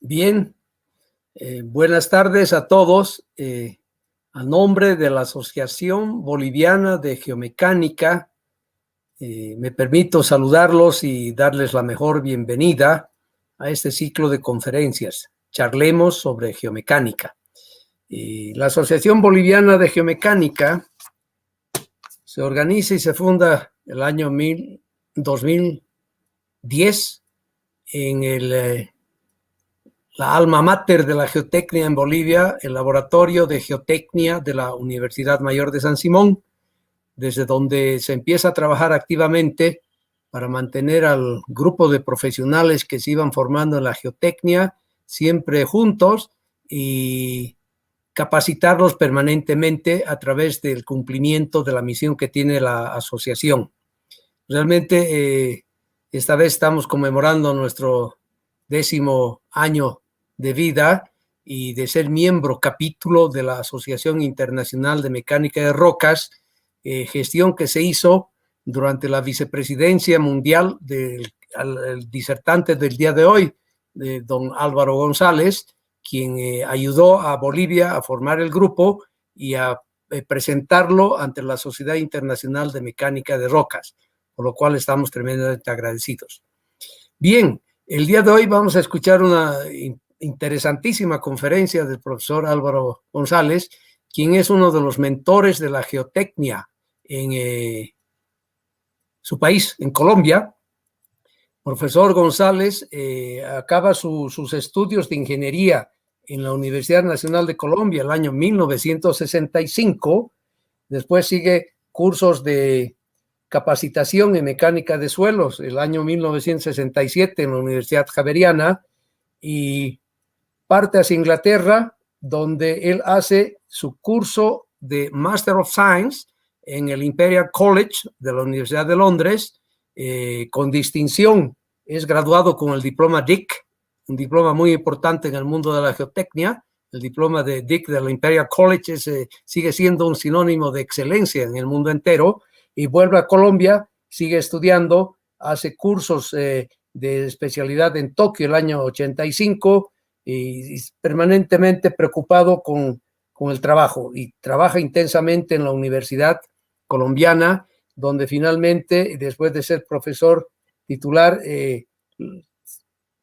Bien, buenas tardes a todos. A nombre de la Asociación Boliviana de Geomecánica, me permito saludarlos y darles la mejor bienvenida a este ciclo de conferencias. Charlemos sobre geomecánica. La Asociación Boliviana de Geomecánica se organiza y se funda el año 2010 en la alma mater de la geotecnia en Bolivia, el Laboratorio de Geotecnia de la Universidad Mayor de San Simón, desde donde se empieza a trabajar activamente para mantener al grupo de profesionales que se iban formando en la geotecnia siempre juntos y capacitarlos permanentemente a través del cumplimiento de la misión que tiene la asociación. Realmente esta vez estamos conmemorando nuestro 10º año de vida y de ser miembro capítulo de la Asociación Internacional de Mecánica de Rocas, gestión que se hizo durante la vicepresidencia mundial del disertante del día de hoy, de don Álvaro González, quien ayudó a Bolivia a formar el grupo y a presentarlo ante la Sociedad Internacional de Mecánica de Rocas, por lo cual estamos tremendamente agradecidos. Bien, el día de hoy vamos a escuchar una interesantísima conferencia del profesor Álvaro González, quien es uno de los mentores de la geotecnia en su país, en Colombia. Profesor González acaba sus estudios de ingeniería en la Universidad Nacional de Colombia el año 1965. Después sigue cursos de capacitación en mecánica de suelos el año 1967 en la Universidad Javeriana y parte hacia Inglaterra, donde él hace su curso de Master of Science en el Imperial College de la Universidad de Londres, con distinción. Es graduado con el diploma DIC, un diploma muy importante en el mundo de la geotecnia. El diploma de DIC del Imperial College sigue siendo un sinónimo de excelencia en el mundo entero, y vuelve a Colombia, sigue estudiando, hace cursos de especialidad en Tokio el año 85, y permanentemente preocupado con el trabajo, y trabaja intensamente en la Universidad Colombiana, donde finalmente, después de ser profesor titular,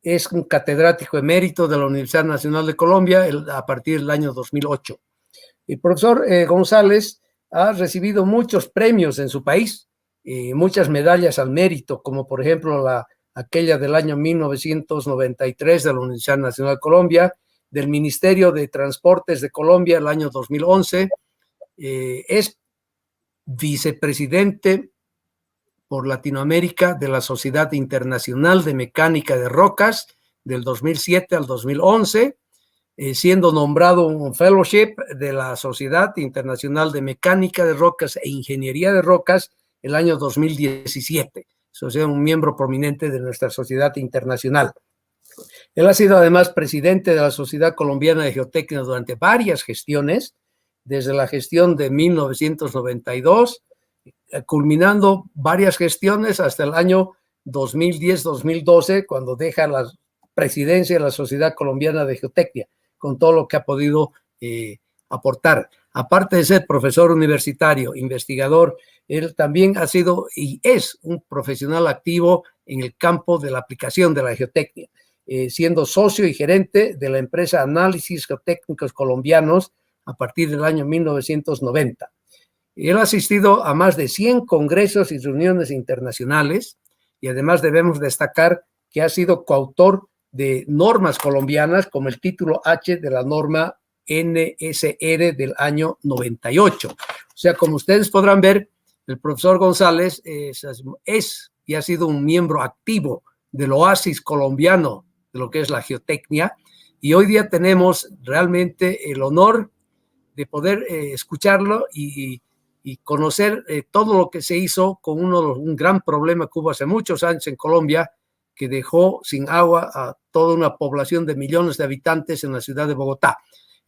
es un catedrático emérito de la Universidad Nacional de Colombia a partir del año 2008. El profesor González ha recibido muchos premios en su país, muchas medallas al mérito, como por ejemplo aquella del año 1993 de la Universidad Nacional de Colombia, del Ministerio de Transportes de Colombia el año 2011, es vicepresidente por Latinoamérica de la Sociedad Internacional de Mecánica de Rocas del 2007 al 2011, siendo nombrado un fellowship de la Sociedad Internacional de Mecánica de Rocas e Ingeniería de Rocas el año 2017. O sea, un miembro prominente de nuestra sociedad internacional. Él ha sido además presidente de la Sociedad Colombiana de Geotecnia durante varias gestiones, desde la gestión de 1992, culminando varias gestiones hasta el año 2010-2012, cuando deja la presidencia de la Sociedad Colombiana de Geotecnia, con todo lo que ha podido aportar. Aparte de ser profesor universitario, investigador, él también ha sido y es un profesional activo en el campo de la aplicación de la geotecnia, siendo socio y gerente de la empresa Análisis Geotécnicos Colombianos a partir del año 1990. Él ha asistido a más de 100 congresos y reuniones internacionales, y además debemos destacar que ha sido coautor de normas colombianas, como el título H de la norma NSR del año 98. O sea, como ustedes podrán ver, el profesor González es y ha sido un miembro activo del oasis colombiano de lo que es la geotecnia, y hoy día tenemos realmente el honor de poder escucharlo y conocer todo lo que se hizo con un gran problema que hubo hace muchos años en Colombia, que dejó sin agua a toda una población de millones de habitantes en la ciudad de Bogotá.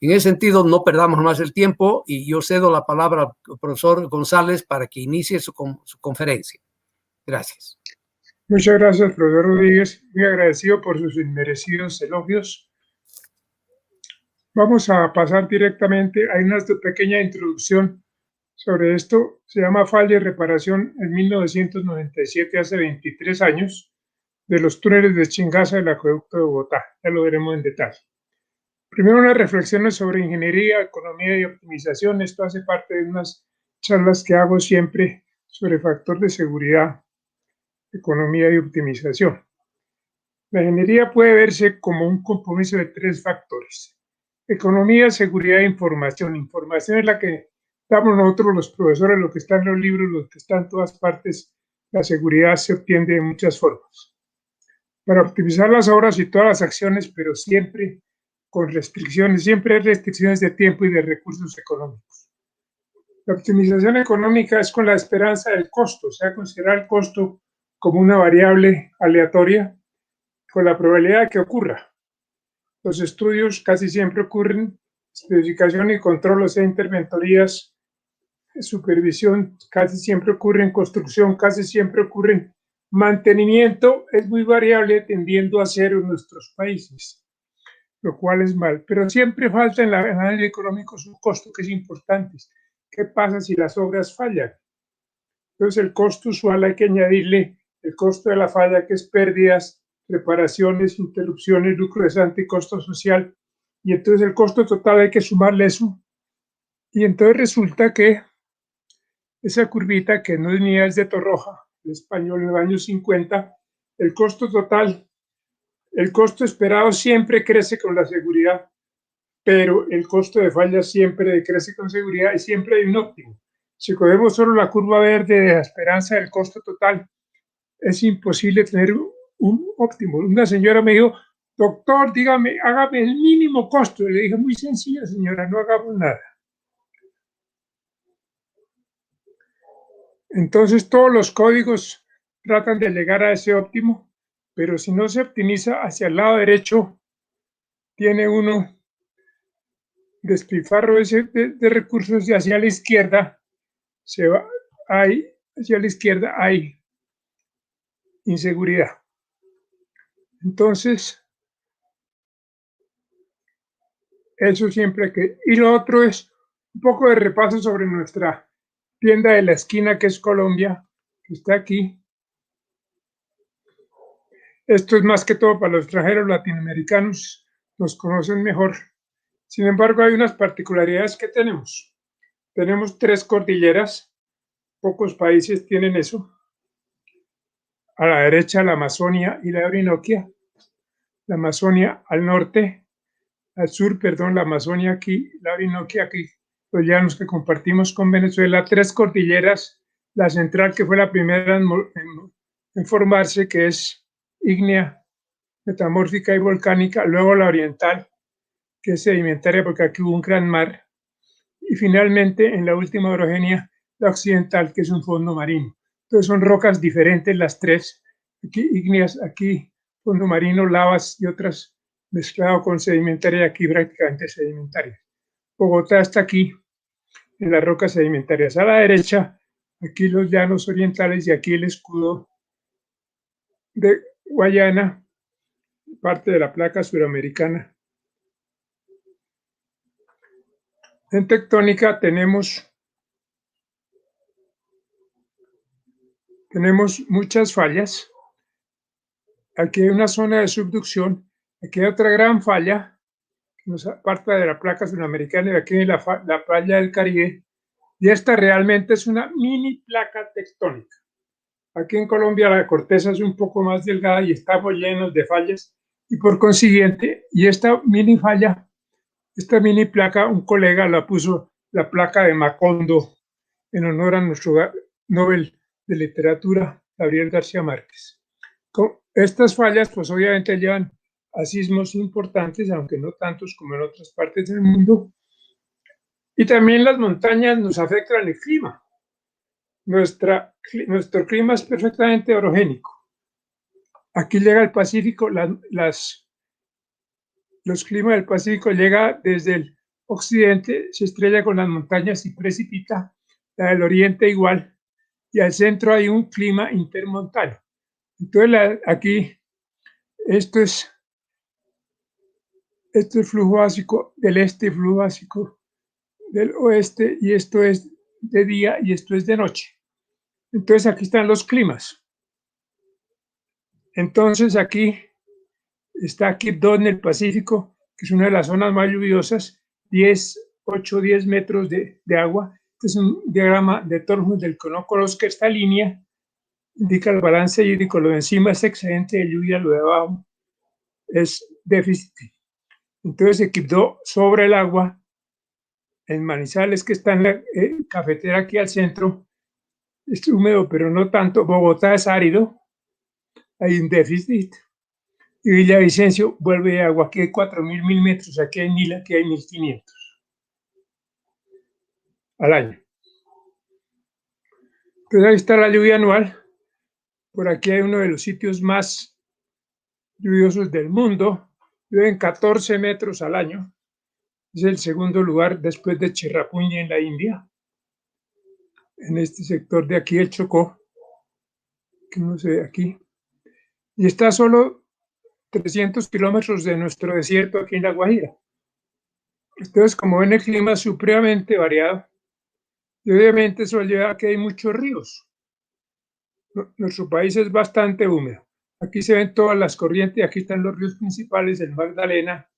En ese sentido, no perdamos más el tiempo y yo cedo la palabra al profesor González para que inicie su conferencia. Gracias. Muchas gracias, profesor Rodríguez. Muy agradecido por sus inmerecidos elogios. Vamos a pasar directamente a una pequeña introducción sobre esto. Se llama falla y reparación en 1997, hace 23 años, de los túneles de Chingaza del acueducto de Bogotá. Ya lo veremos en detalle. Primero, unas reflexiones sobre ingeniería, economía y optimización. Esto hace parte de unas charlas que hago siempre sobre factor de seguridad, economía y optimización. La ingeniería puede verse como un compromiso de tres factores: economía, seguridad e información. Información es la que damos nosotros los profesores, lo que está en los libros, lo que está en todas partes. La seguridad se obtiene de muchas formas. Para optimizar las obras y todas las acciones, pero siempre con restricciones, siempre hay restricciones de tiempo y de recursos económicos. La optimización económica es con la esperanza del costo, o sea, considerar el costo como una variable aleatoria con la probabilidad de que ocurra. Los estudios casi siempre ocurren, especificación y control, o sea, interventorías, supervisión casi siempre ocurren, construcción casi siempre ocurren, mantenimiento es muy variable tendiendo a cero en nuestros países, lo cual es mal, pero siempre falta en el análisis económico su costo, que es importante. ¿Qué pasa si las obras fallan? Entonces el costo usual hay que añadirle el costo de la falla, que es pérdidas, reparaciones, interrupciones, lucro cesante y costo social. Y entonces el costo total hay que sumarle eso. Y entonces resulta que esa curvita, que no es mía, es de Torroja, el español, en los años 50, el costo total, el costo esperado siempre crece con la seguridad, pero el costo de falla siempre decrece con seguridad y siempre hay un óptimo. Si cogemos solo la curva verde de la esperanza del costo total, es imposible tener un óptimo. Una señora me dijo: doctor, dígame, hágame el mínimo costo. Y le dije: muy sencillo, señora, no hagamos nada. Entonces todos los códigos tratan de llegar a ese óptimo, pero si no se optimiza hacia el lado derecho, tiene uno despilfarro de recursos, y hacia la izquierda hay inseguridad. Entonces, eso siempre que... Y lo otro es un poco de repaso sobre nuestra tienda de la esquina, que es Colombia, que está aquí. Esto es más que todo para los extranjeros latinoamericanos, nos conocen mejor. Sin embargo, hay unas particularidades que tenemos. Tenemos 3 cordilleras, pocos países tienen eso. A la derecha, la Amazonia y la Orinoquia. La Amazonia al norte, al sur, perdón, la Amazonia aquí, la Orinoquia aquí, los llanos que compartimos con Venezuela. 3 cordilleras, la central, que fue la primera en formarse, que es ígnea, metamórfica y volcánica. Luego la oriental, que es sedimentaria porque aquí hubo un gran mar. Y finalmente, en la última orogenia, la occidental, que es un fondo marino. Entonces son rocas diferentes las 3, aquí ígneas, aquí fondo marino, lavas y otras mezclado con sedimentaria, aquí prácticamente sedimentaria. Bogotá está aquí en las rocas sedimentarias. A la derecha, aquí los llanos orientales, y aquí el escudo de Guayana, parte de la placa suramericana. En tectónica tenemos muchas fallas. Aquí hay una zona de subducción, aquí hay otra gran falla, que nos aparta de la placa suramericana, y aquí hay la playa del Caribe, y esta realmente es una mini placa tectónica. Aquí en Colombia la corteza es un poco más delgada y estamos llenos de fallas, y por consiguiente, y esta mini falla, esta mini placa, un colega la puso la placa de Macondo, en honor a nuestro Nobel de Literatura, Gabriel García Márquez. Estas fallas, pues obviamente llevan a sismos importantes, aunque no tantos como en otras partes del mundo. Y también las montañas nos afectan el clima. Nuestro clima es perfectamente orogénico. Aquí llega el Pacífico, los climas del Pacífico llega desde el occidente, se estrella con las montañas y precipita. La del oriente igual, y al centro hay un clima intermontano. Entonces aquí esto es Esto es flujo básico del este y flujo básico del oeste, y esto es de día y esto es de noche. Entonces aquí están los climas. Entonces aquí está Quibdó en el Pacífico, que es una de las zonas más lluviosas, 8 o 10 metros de agua. Este es un diagrama de Tornhus del que no conozco. Esta línea indica el balance hídrico, lo de encima es excedente de lluvia, lo de abajo es déficit. Entonces Quibdó sobre el agua, en Manizales, que está en la cafetera aquí al centro, es húmedo, pero no tanto. Bogotá es árido, hay un déficit. Y Villavicencio vuelve agua. Aquí hay 4.000 milímetros, aquí hay 1.000, aquí hay 1.500 al año. Entonces ahí está la lluvia anual. Por aquí hay uno de los sitios más lluviosos del mundo. Llueven 14 metros al año. Es el segundo lugar después de Cherrapunji en la India. En este sector de aquí, el Chocó, que no se ve aquí. Y está solo 300 kilómetros de nuestro desierto aquí en La Guajira. Entonces, como ven, el clima es supremamente variado. Y obviamente eso lleva a que hay muchos ríos. Nuestro país es bastante húmedo. Aquí se ven todas las corrientes, aquí están los ríos principales, el Magdalena,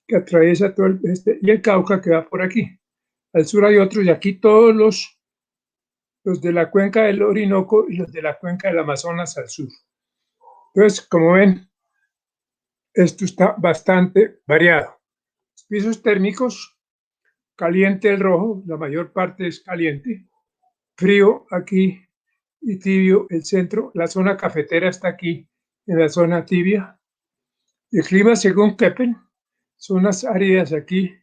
que atraviesa todo el este, y el Cauca, que va por aquí. Al sur hay otros, y aquí todos los de la cuenca del Orinoco y los de la cuenca del Amazonas al sur. Entonces, como ven, esto está bastante variado. Pisos térmicos, caliente el rojo, la mayor parte es caliente, frío aquí y tibio el centro. La zona cafetera está aquí en la zona tibia. El clima según Köppen, zonas áridas aquí,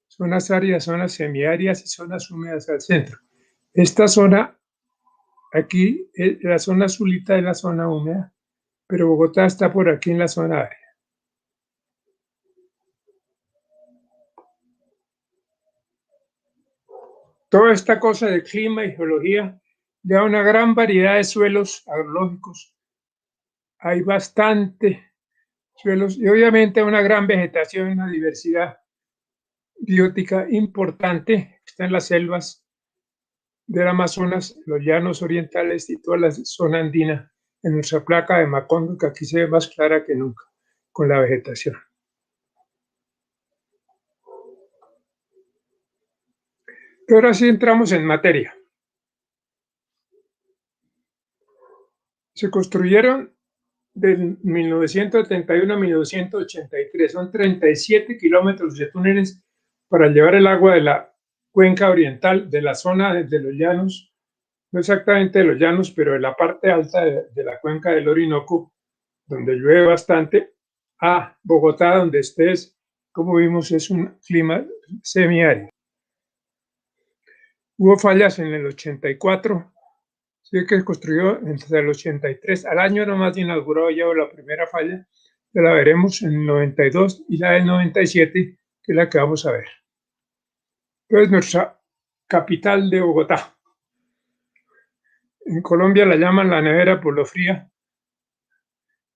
zonas áridas, zonas semiáridas y zonas húmedas al centro. Esta zona aquí, la zona azulita es la zona húmeda, pero Bogotá está por aquí en la zona árida. Toda esta cosa de clima y geología da una gran variedad de suelos agrológicos. Hay bastante suelos y obviamente una gran vegetación, una diversidad biótica importante. Está en las selvas del Amazonas, los llanos orientales y toda la zona andina, en nuestra placa de Macondo, que aquí se ve más clara que nunca con la vegetación. Pero ahora sí entramos en materia. Se construyeron de 1971 a 1983, son 37 kilómetros de túneles para llevar el agua de la cuenca oriental, de la zona de los llanos, no exactamente de los llanos, pero de la parte alta de la cuenca del Orinoco, donde llueve bastante, a Bogotá, donde estés, como vimos, es un clima semiárido. Hubo fallas en el 84, sí, que construyó entre el 83, al año nomás inauguró ya la primera falla, ya la veremos en el 92, y la del 97, que es la que vamos a ver. Entonces, nuestra capital de Bogotá. En Colombia la llaman la nevera por lo fría.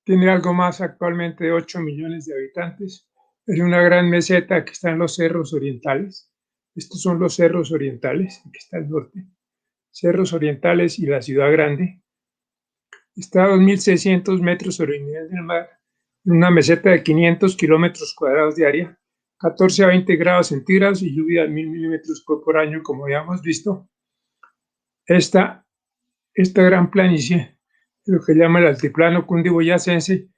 Tiene algo más actualmente de 8 millones de habitantes. Es una gran meseta que está en los cerros orientales. Estos son los cerros orientales, aquí está el norte. Cerros orientales y la ciudad grande. Está a 2.600 metros sobre el nivel del mar, en una meseta de 500 kilómetros cuadrados de área, 14 a 20 grados centígrados y lluvia de 1.000 milímetros por año, como ya hemos visto. Esta gran planicie, lo que llama el altiplano cundiboyacense,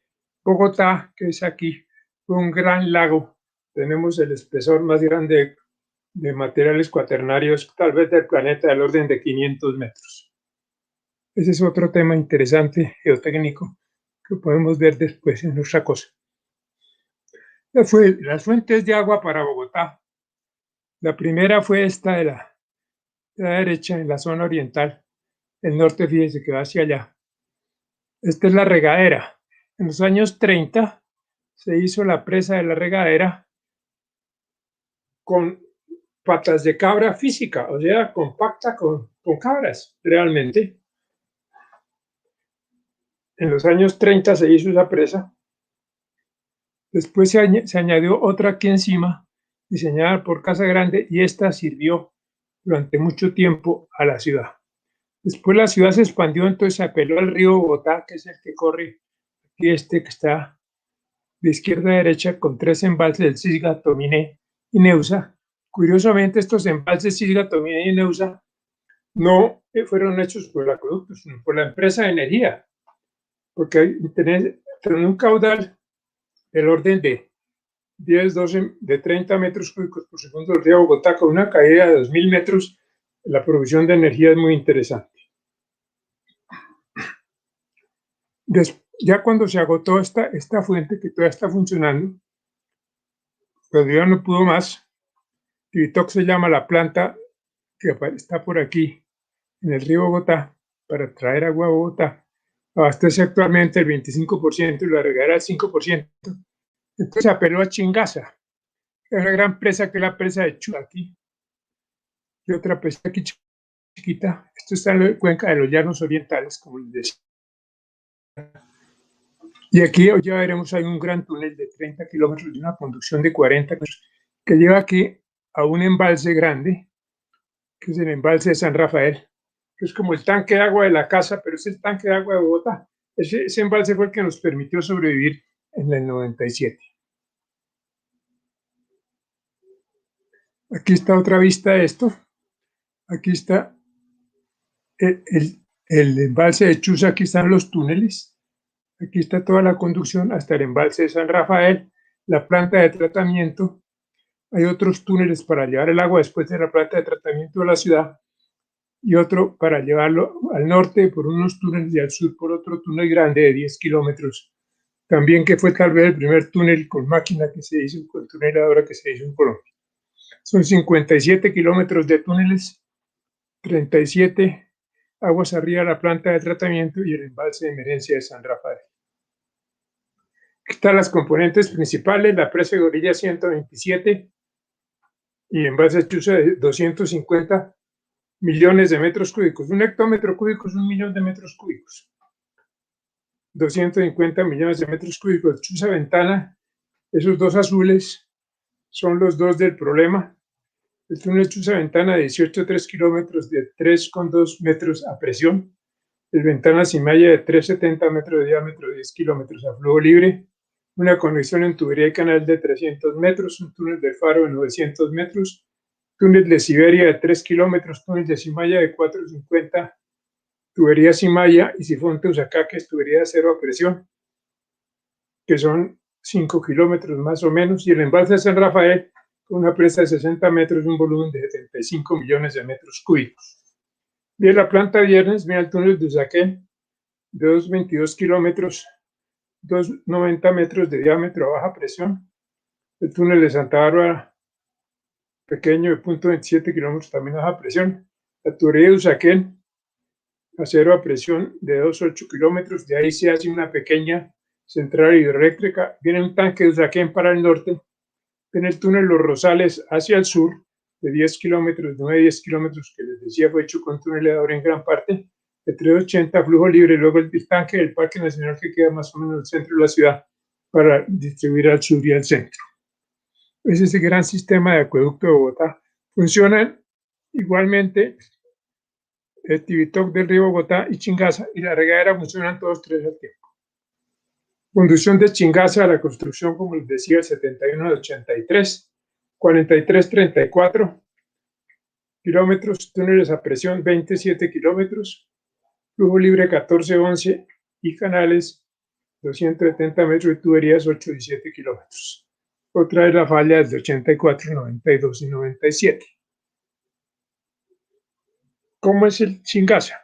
Bogotá, que es aquí, fue un gran lago. Tenemos el espesor más grande de materiales cuaternarios, tal vez del planeta, del orden de 500 metros. Ese es otro tema interesante, geotécnico, que podemos ver después en otra cosa. Las fuentes de agua para Bogotá. La primera fue esta de la derecha, en la zona oriental. El norte, fíjese que va hacia allá. Esta es la regadera. En los años 30 se hizo la presa de la regadera con patas de cabra física, o sea, compacta con cabras, realmente. En los años 30 se hizo esa presa Después se añadió otra aquí encima, diseñada por Casa Grande, y esta sirvió durante mucho tiempo a la ciudad. Después la ciudad se expandió, entonces se apeló al río Bogotá, que es el que corre aquí, que está de izquierda a derecha, con 3 embalses, el Cisga, Tominé y Neusa. Curiosamente, estos embalses Cisga, Tominé y Neusa no fueron hechos por el acueducto, sino por la empresa de energía, porque tener un caudal del orden de 10, 12, de 30 metros cúbicos por segundo del río Bogotá, con una caída de 2.000 metros, la producción de energía es muy interesante. Ya cuando se agotó esta fuente, que todavía está funcionando, pero ya no pudo más, Tivitoc se llama la planta que está por aquí, en el río Bogotá, para traer agua a Bogotá. Abastece actualmente el 25% y la regadera el 5%. Entonces apeló a Chingaza, que es una gran presa, que es la presa de Chuaquí, y otra presa aquí chiquita. Esto está en la cuenca de los Llanos Orientales, como les decía. Y aquí ya veremos, hay un gran túnel de 30 kilómetros de una conducción de 40 kilómetros que lleva aquí a un embalse grande, que es el embalse de San Rafael, que es como el tanque de agua de la casa, pero es el tanque de agua de Bogotá. Ese embalse fue el que nos permitió sobrevivir en el 97. Aquí está otra vista de esto. Aquí está el embalse de Chuza, aquí están los túneles. Aquí está toda la conducción hasta el embalse de San Rafael, la planta de tratamiento. Hay otros túneles para llevar el agua después de la planta de tratamiento de la ciudad, y otro para llevarlo al norte por unos túneles y al sur por otro túnel grande de 10 kilómetros. También, que fue tal vez el primer túnel con máquina que se hizo, con tuneladora, que se hizo en Colombia. Son 57 kilómetros de túneles, 37 aguas arriba de la planta de tratamiento y el embalse de emergencia de San Rafael. Aquí están las componentes principales: la presa de Gorilla 127 y embalse Chuza de 250 millones de metros cúbicos. Un hectómetro cúbico es 1 millón de metros cúbicos. 250 millones de metros cúbicos. Chuza Ventana, esos dos azules son los dos del problema. El túnel Chuza Ventana de 18,3 kilómetros de 3,2 metros a presión. El Ventana Cimaya de 3,70 metros de diámetro, 10 kilómetros a flujo libre. Una conexión en tubería y canal de 300 metros. Un túnel de Faro de 900 metros. Túnel de Siberia de 3 kilómetros. Túnel de Cimaya de 4,50. Tubería Cimaya y Sifón Teusacá, que es tubería de acero a presión, que son 5 kilómetros más o menos. Y el embalse de San Rafael, con una presa de 60 metros y un volumen de 75 millones de metros cúbicos. Bien, la planta Viernes, mira el túnel de Usaquén, de 2,22 kilómetros, 2,90 metros de diámetro a baja presión. El túnel de Santa Bárbara, pequeño, de 0,27 kilómetros, también a baja presión. La tubería de Usaquén, acero a presión, de 2,8 kilómetros. De ahí se hace una pequeña central hidroeléctrica. Viene un tanque de Usaquén para el norte. En el túnel Los Rosales hacia el sur, de 10 kilómetros, 9-10 kilómetros, que les decía fue hecho con tunelador en gran parte, de 3,80 flujo libre. Luego el tanque del Parque Nacional, que queda más o menos en el centro de la ciudad, para distribuir al sur y al centro. Es ese gran sistema de acueducto de Bogotá. Funcionan igualmente el Tivitoc del río Bogotá y Chingaza, y la regadera funcionan todos tres al tiempo. Conducción de Chingaza a la construcción, como les decía, el 71 al 83, 43-34 kilómetros, túneles a presión 27 kilómetros, flujo libre 14-11 y canales 270 metros y tuberías 8-17 kilómetros. Otra es la falla desde 84, 92 y 97. ¿Cómo es el Chingaza?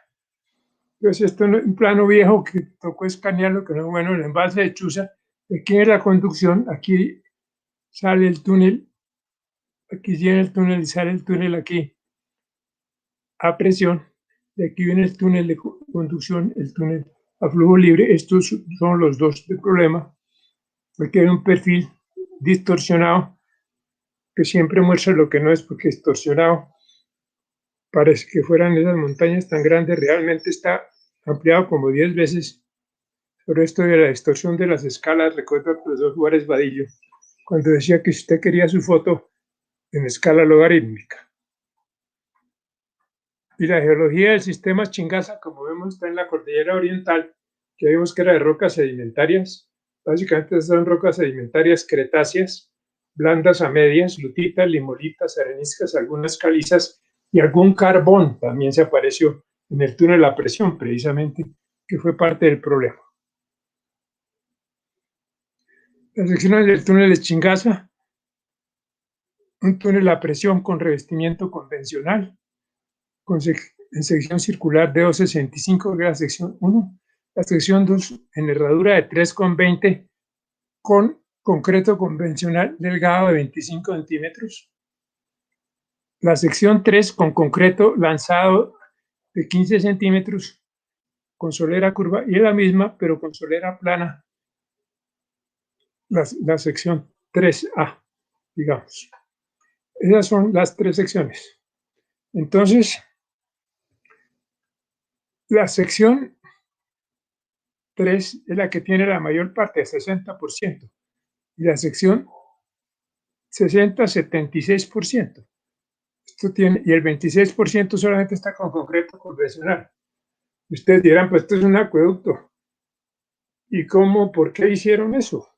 Pues esto es un plano viejo que tocó escanearlo, que no es bueno. El embalse de Chuza, aquí es la conducción, aquí sale el túnel, aquí viene el túnel y sale el túnel aquí a presión, y aquí viene el túnel de conducción, el túnel a flujo libre. Estos son los dos de problema, porque hay un perfil distorsionado que siempre muestra lo que no es, porque distorsionado parece que fueran esas montañas tan grandes. Realmente está ampliado como 10 veces Por esto de la distorsión de las escalas, recuerdo al profesor Juárez Vadillo, cuando decía que si usted quería su foto en escala logarítmica. Y la geología del sistema Chingaza, como vemos, está en la cordillera oriental, que vimos que era de rocas sedimentarias. Básicamente son rocas sedimentarias cretáceas, blandas a medias, lutitas, limolitas, areniscas, algunas calizas y algún carbón también se apareció en el túnel a presión, precisamente, que fue parte del problema. Las secciones del túnel de Chingaza, un túnel a presión con revestimiento convencional, en sección circular de 2,65, que es la sección 1, la sección 2 en herradura de 3,20 con concreto convencional delgado de 25 centímetros, la sección 3 con concreto lanzado de 15 centímetros con solera curva, y la misma pero con solera plana, la sección 3A, digamos. Esas son las tres secciones. Entonces, la sección 3 es la que tiene la mayor parte, el 60%, y la sección 60, 76%. Esto tiene, y el 26% solamente está con concreto convencional. Ustedes dirán, pues esto es un acueducto. ¿Y cómo, por qué hicieron eso?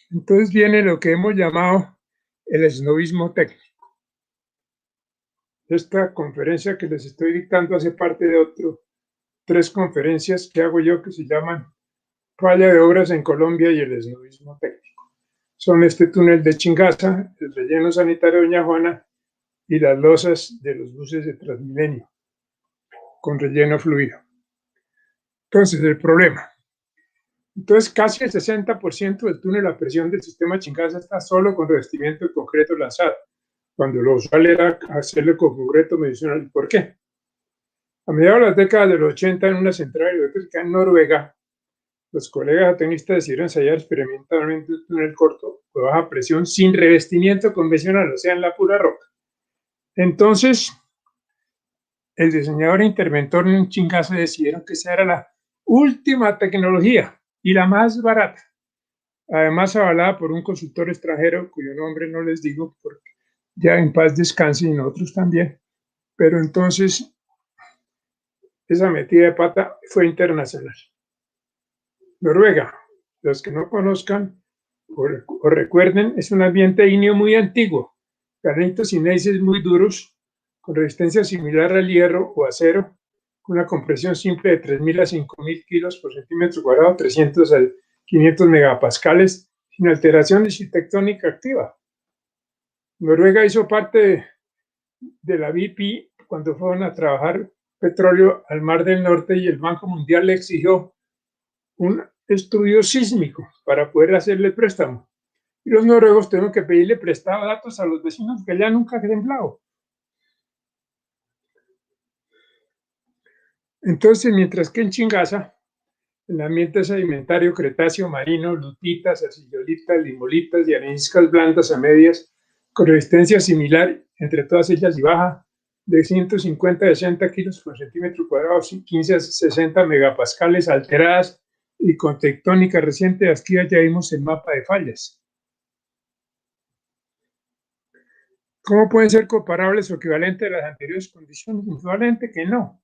Entonces viene lo que hemos llamado el esnovismo técnico. Esta conferencia que les estoy dictando hace parte de 3 conferencias que hago yo que se llaman Falla de Obras en Colombia y el esnovismo técnico. Son este túnel de Chingaza, el relleno sanitario de Doña Juana y las losas de los buses de Transmilenio con relleno fluido. Entonces, el problema. Entonces, casi el 60% del túnel a presión del sistema Chingaza está solo con revestimiento de concreto lanzado, cuando lo usual era hacerlo con concreto medicinal. ¿Por qué? A mediados de las décadas de los 80, en una central hidroeléctrica en Noruega, los colegas atenistas decidieron ensayar experimentalmente un túnel corto de baja presión sin revestimiento convencional, o sea, en la pura roca. Entonces, el diseñador e interventor en Chingaza decidieron que esa era la última tecnología y la más barata. Además, avalada por un consultor extranjero, cuyo nombre no les digo, porque ya en paz descanse y nosotros también. Pero entonces, esa metida de pata fue internacional. Noruega, los que no conozcan o recuerden, es un ambiente ígneo muy antiguo, granitos y gneisses muy duros, con resistencia similar al hierro o acero, con una compresión simple de 3.000 a 5.000 kilos por centímetro cuadrado, 300 a 500 megapascales, sin alteración tectónica activa. Noruega hizo parte de la BP cuando fueron a trabajar petróleo al Mar del Norte, y el Banco Mundial le exigió un estudio sísmico para poder hacerle préstamo. Y los noruegos tuvieron que pedirle prestado datos a los vecinos que allá nunca ha temblado. Entonces, mientras que en Chingaza, el ambiente sedimentario cretáceo marino, lutitas, arcillolitas, limolitas y areniscas blandas a medias, con resistencia similar entre todas ellas y baja, de 150 a 60 kilos por centímetro cuadrado, 15 a 60 megapascales, alteradas y con tectónica reciente. Aquí ya vimos el mapa de fallas. ¿Cómo pueden ser comparables o equivalentes a las anteriores condiciones? Indudablemente que no.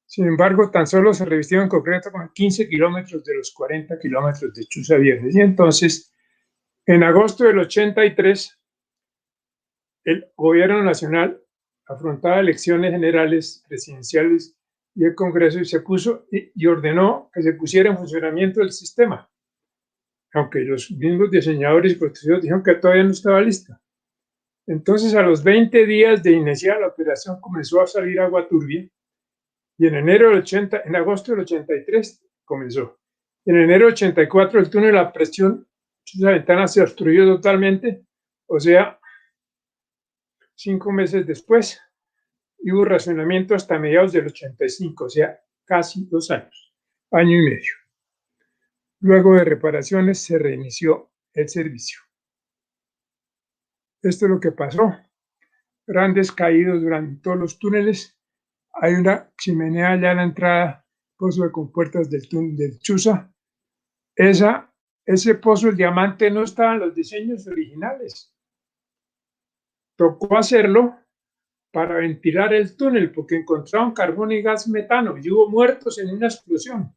Sin embargo, tan solo se revistieron en concreto con 15 kilómetros de los 40 kilómetros de Chuza Viernes. Y entonces, en agosto del 83, el gobierno nacional afrontaba elecciones generales, presidenciales y el Congreso, y se puso y ordenó que se pusiera en funcionamiento el sistema, aunque los mismos diseñadores y constructores dijeron que todavía no estaba lista. Entonces, a los 20 días de iniciar la operación, comenzó a salir agua turbia, y en agosto del 83 comenzó. En enero del 84 el túnel a presión, la ventana se obstruyó totalmente, o sea, 5 meses después, y hubo racionamiento hasta mediados del 85, o sea, casi 2 años, año y medio. Luego de reparaciones se reinició el servicio. Esto es lo que pasó. Grandes caídos durante todos los túneles. Hay una chimenea allá a la entrada, pozo de compuertas del túnel del Chuza, ese pozo, el diamante, no estaba en los diseños originales. Tocó hacerlo para ventilar el túnel, porque encontraron carbón y gas metano y hubo muertos en una explosión.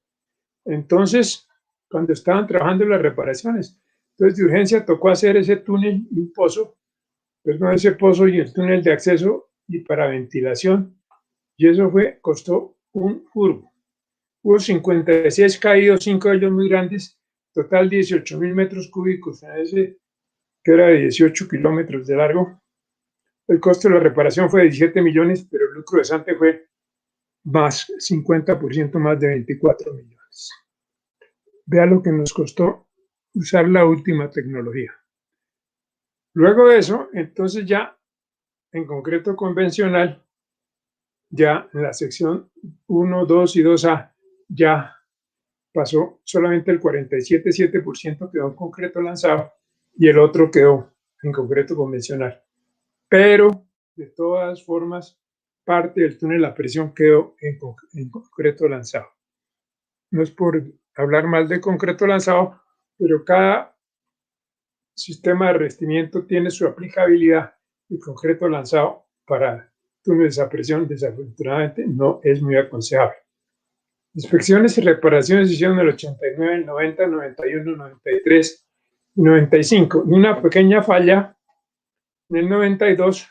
Entonces, cuando estaban trabajando en las reparaciones, entonces de urgencia tocó hacer ese túnel y un pozo, perdón, ese pozo y el túnel de acceso y para ventilación, y eso costó un furbo. Hubo 56 caídos, 5 de ellos muy grandes, total 18.000 metros cúbicos en ese, que era de 18 kilómetros de largo. El costo de la reparación fue de 17 millones, pero el lucro de Sante fue más, 50% más de 24 millones. Vea lo que nos costó usar la última tecnología. Luego de eso, entonces ya en concreto convencional, ya en la sección 1, 2 y 2A, ya pasó solamente el 47,7% quedó en concreto lanzado y el otro quedó en concreto convencional. Pero, de todas formas, parte del túnel a presión quedó en concreto lanzado. No es por hablar mal de concreto lanzado, pero cada sistema de revestimiento tiene su aplicabilidad y concreto lanzado para túneles a presión, desafortunadamente, no es muy aconsejable. Inspecciones y reparaciones se hicieron en el 89, el 90, 91, 93 y 95. Y una pequeña falla en el 92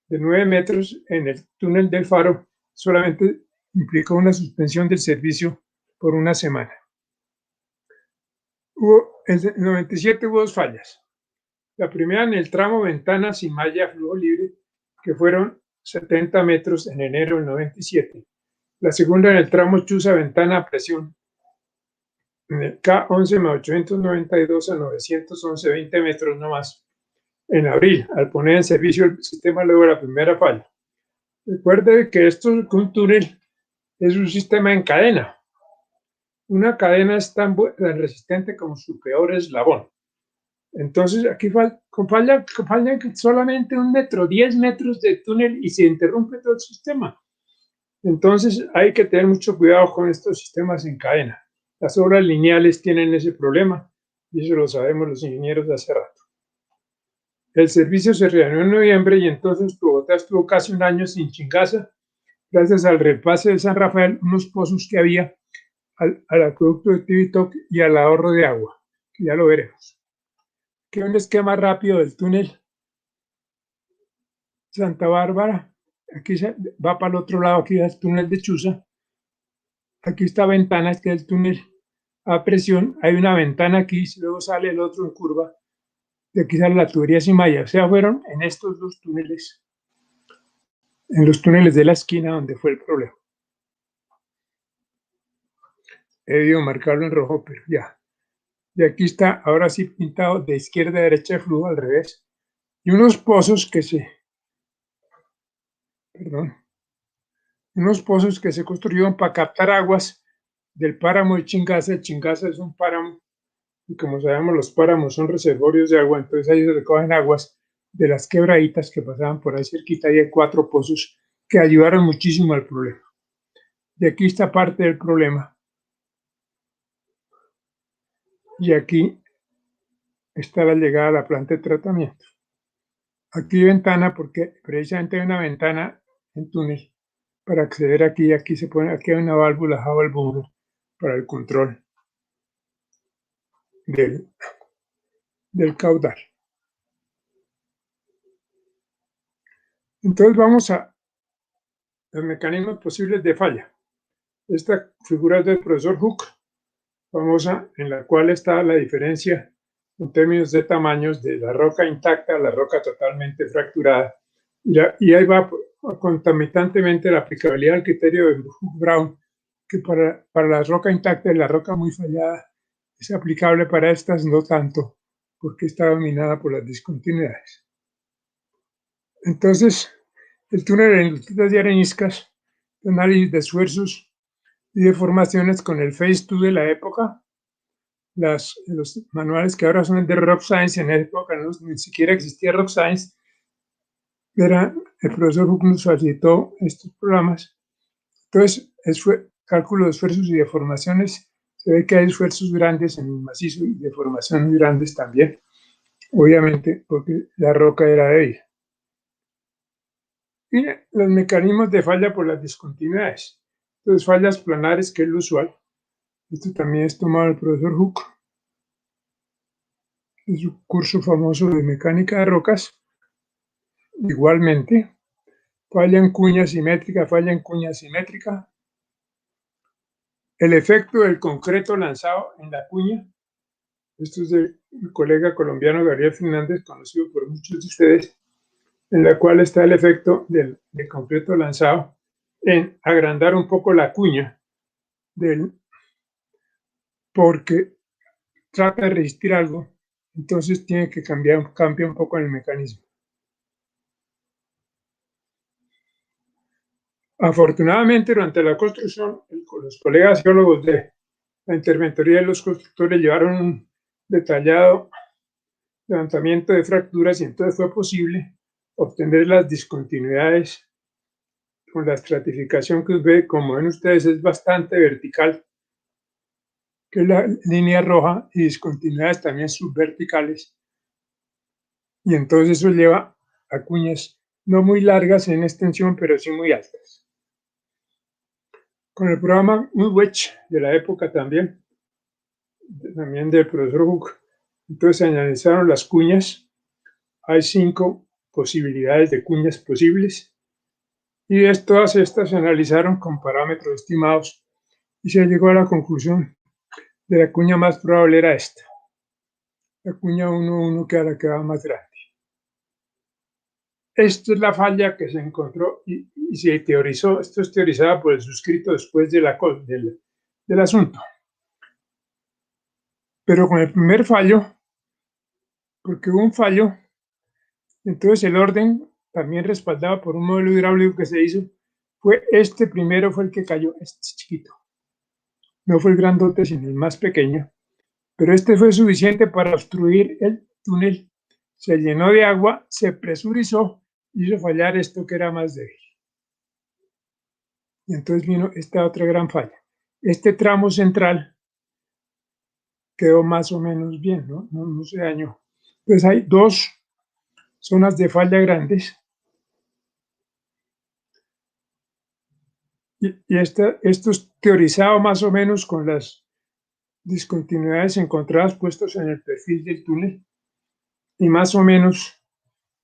de 9 metros en el túnel del Faro solamente implicó una suspensión del servicio por una semana. En el 97 hubo 2 fallas. La primera en el tramo ventana sin malla flujo libre, que fueron 70 metros en enero del 97. La segunda en el tramo Chuza ventana a presión, en el K11-892 a 911, 20 metros nomás, en abril, al poner en servicio el sistema luego de la primera falla. Recuerde que un túnel es un sistema en cadena. Una cadena es tan resistente como su peor eslabón. Entonces, aquí falla solamente 1 metro, 10 metros de túnel y se interrumpe todo el sistema. Entonces, hay que tener mucho cuidado con estos sistemas en cadena. Las obras lineales tienen ese problema y eso lo sabemos los ingenieros de hace rato. El servicio se reanudó en noviembre y entonces Bogotá estuvo casi un año sin Chingaza, gracias al repase de San Rafael, unos pozos que había al acueducto de Tibitoc y al ahorro de agua, que ya lo veremos. Que un esquema rápido del túnel Santa Bárbara. Aquí va para el otro lado, aquí es el túnel de Chuza. Aquí está ventana, este es el túnel a presión. Hay una ventana aquí, luego sale el otro en curva. De aquí sale la tubería sin malla. O sea, fueron en estos 2 túneles, en los túneles de la esquina donde fue el problema. He debido marcarlo en rojo, pero ya. Y aquí está, ahora sí pintado de izquierda a derecha de flujo al revés. Y unos pozos que se construyeron para captar aguas del páramo de Chingaza. El Chingaza es un páramo y como sabemos los páramos son reservorios de agua, entonces ahí se recogen aguas de las quebraditas que pasaban por ahí cerquita y hay 4 pozos que ayudaron muchísimo al problema. Y aquí está parte del problema. Y aquí está la llegada a la planta de tratamiento. Aquí hay ventana porque precisamente hay una ventana en túnel para acceder aquí. Aquí se pone, aquí hay una válvula Howell Boomer para el control del caudal. Entonces vamos a los mecanismos posibles de falla. Esta figura es del profesor Hook, famosa, en la cual está la diferencia en términos de tamaños de la roca intacta a la roca totalmente fracturada. Y ahí va concomitantemente la aplicabilidad del criterio de Brown, que para la roca intacta y la roca muy fallada es aplicable, para estas no tanto, porque está dominada por las discontinuidades. Entonces, el túnel en lotitas de areniscas, análisis de esfuerzos y deformaciones con el Phase 2 de la época. Los manuales que ahora son de Rock Science, en la época ni siquiera existía Rock Science. El profesor Hook nos facilitó estos programas. Entonces, cálculo de esfuerzos y deformaciones Se ve que hay esfuerzos grandes en el macizo y deformaciones grandes también, obviamente porque la roca era débil. Y los mecanismos de falla por las discontinuidades. Entonces, fallas planares, que es lo usual. Esto también es tomado del profesor Hooke en su curso famoso de mecánica de rocas. Igualmente, falla en cuña simétrica, falla en cuña simétrica. El efecto del concreto lanzado en la cuña. Esto es del colega colombiano Gabriel Fernández, conocido por muchos de ustedes, en la cual está el efecto del concreto lanzado en agrandar un poco la cuña porque trata de resistir algo, entonces tiene que cambia un poco el mecanismo. Afortunadamente, durante la construcción, los colegas geólogos de la Interventoría de los Constructores llevaron un detallado levantamiento de fracturas y entonces fue posible obtener las discontinuidades con la estratificación que ve, como ven ustedes, es bastante vertical, que es la línea roja, y discontinuidades también subverticales. Y entonces eso lleva a cuñas no muy largas en extensión, pero sí muy altas. Con el programa Woodwedge de la época también del profesor Hooke, entonces se analizaron las cuñas. Hay 5 posibilidades de cuñas posibles y todas estas se analizaron con parámetros estimados y se llegó a la conclusión de la cuña más probable era esta, la cuña 1,1, que era la que va más grande. Esta es la falla que se encontró y se teorizó. Esto es teorizada por el suscrito después del asunto. Pero con el primer fallo, porque hubo un fallo, entonces el orden, también respaldado por un modelo hidráulico que se hizo, fue este primero, fue el que cayó, este chiquito. No fue el grandote, sino el más pequeño. Pero este fue suficiente para obstruir el túnel. Se llenó de agua, se presurizó, hizo fallar esto que era más débil. Y entonces vino esta otra gran falla. Este tramo central quedó más o menos bien, no se dañó. Entonces hay 2 zonas de falla grandes. Y esto es teorizado más o menos con las discontinuidades encontradas puestos en el perfil del túnel y más o menos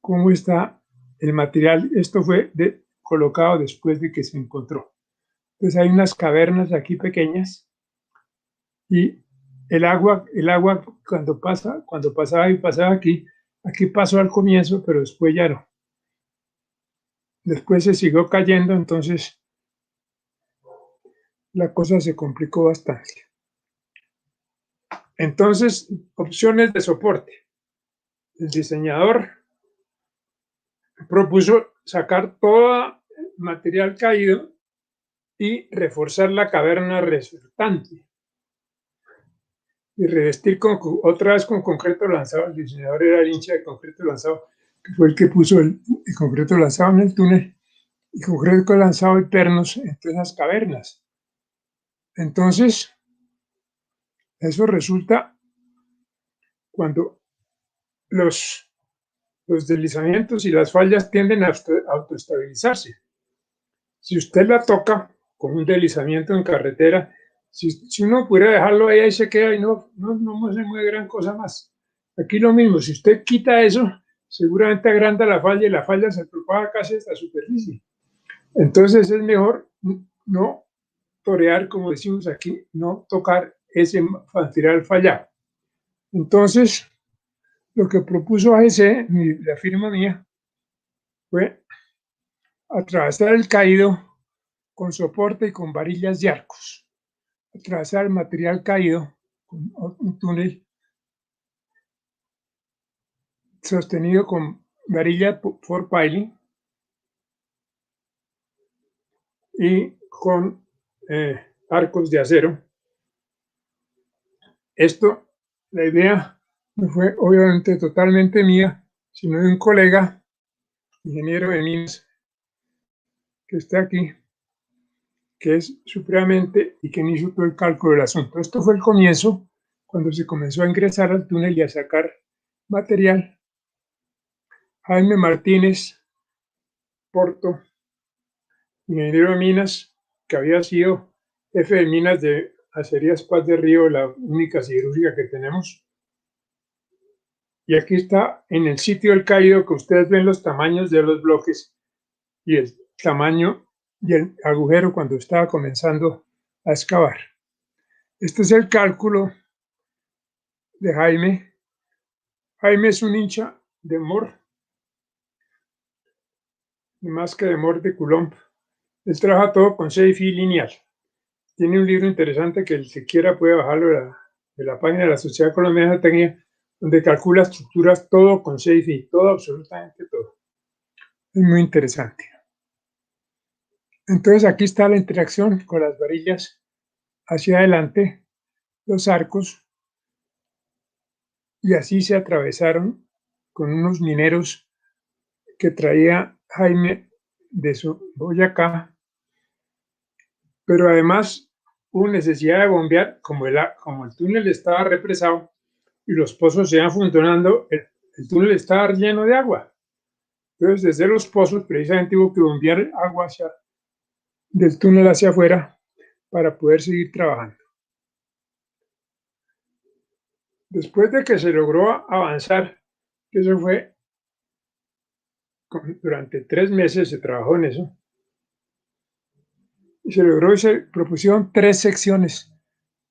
cómo está el material. Esto fue colocado después de que se encontró. Entonces hay unas cavernas aquí pequeñas y el agua cuando pasaba y pasaba aquí pasó al comienzo, pero después ya no. Después se siguió cayendo, entonces la cosa se complicó bastante. Entonces, opciones de soporte. El diseñador propuso sacar todo el material caído y reforzar la caverna resultante y revestir otra vez con concreto lanzado. El diseñador era el hincha de concreto lanzado, que fue el que puso el concreto lanzado en el túnel, y concreto lanzado y pernos en todas las cavernas. Entonces, eso resulta cuando los deslizamientos y las fallas tienden a autoestabilizarse. Si usted la toca con un deslizamiento en carretera, si uno pudiera dejarlo ahí se queda y no se mueve gran cosa más. Aquí lo mismo, si usted quita eso, seguramente agranda la falla y la falla se propaga casi hasta la superficie. Entonces es mejor no torear, como decimos aquí, no tocar ese material fallado. Entonces, lo que propuso AGC, la firma mía, fue atravesar el caído con soporte y con varillas de arcos. Atravesar el material caído con un túnel sostenido con varilla for piling y con arcos de acero. Esto, la idea no fue obviamente totalmente mía, sino de un colega, ingeniero de minas, que está aquí, que es supremamente y quien hizo todo el cálculo del asunto. Esto fue el comienzo, cuando se comenzó a ingresar al túnel y a sacar material. Jaime Martínez Porto, ingeniero de minas, que había sido jefe de minas de Acerías Paz de Río, la única siderúrgica que tenemos. Y aquí está en el sitio del caído, que ustedes ven los tamaños de los bloques y el tamaño y el agujero cuando estaba comenzando a excavar. Este es el cálculo de Jaime. Jaime es un hincha de Mort, y más que de Mort, de Coulomb. Él trabaja todo con CFI lineal. Tiene un libro interesante que el que quiera puede bajarlo de la página de la Sociedad Colombiana de Técnica, donde calcula estructuras todo con CFI, todo, absolutamente todo. Es muy interesante. Entonces aquí está la interacción con las varillas hacia adelante, los arcos, y así se atravesaron con unos mineros que traía Jaime de Boyacá, pero además hubo necesidad de bombear, como el túnel estaba represado y los pozos se iban funcionando, el túnel estaba lleno de agua. Entonces, desde los pozos, precisamente hubo que bombear agua del túnel hacia afuera para poder seguir trabajando. Después de que se logró avanzar, que eso fue durante 3 meses, se trabajó en eso, y se logró y se propusieron 3 secciones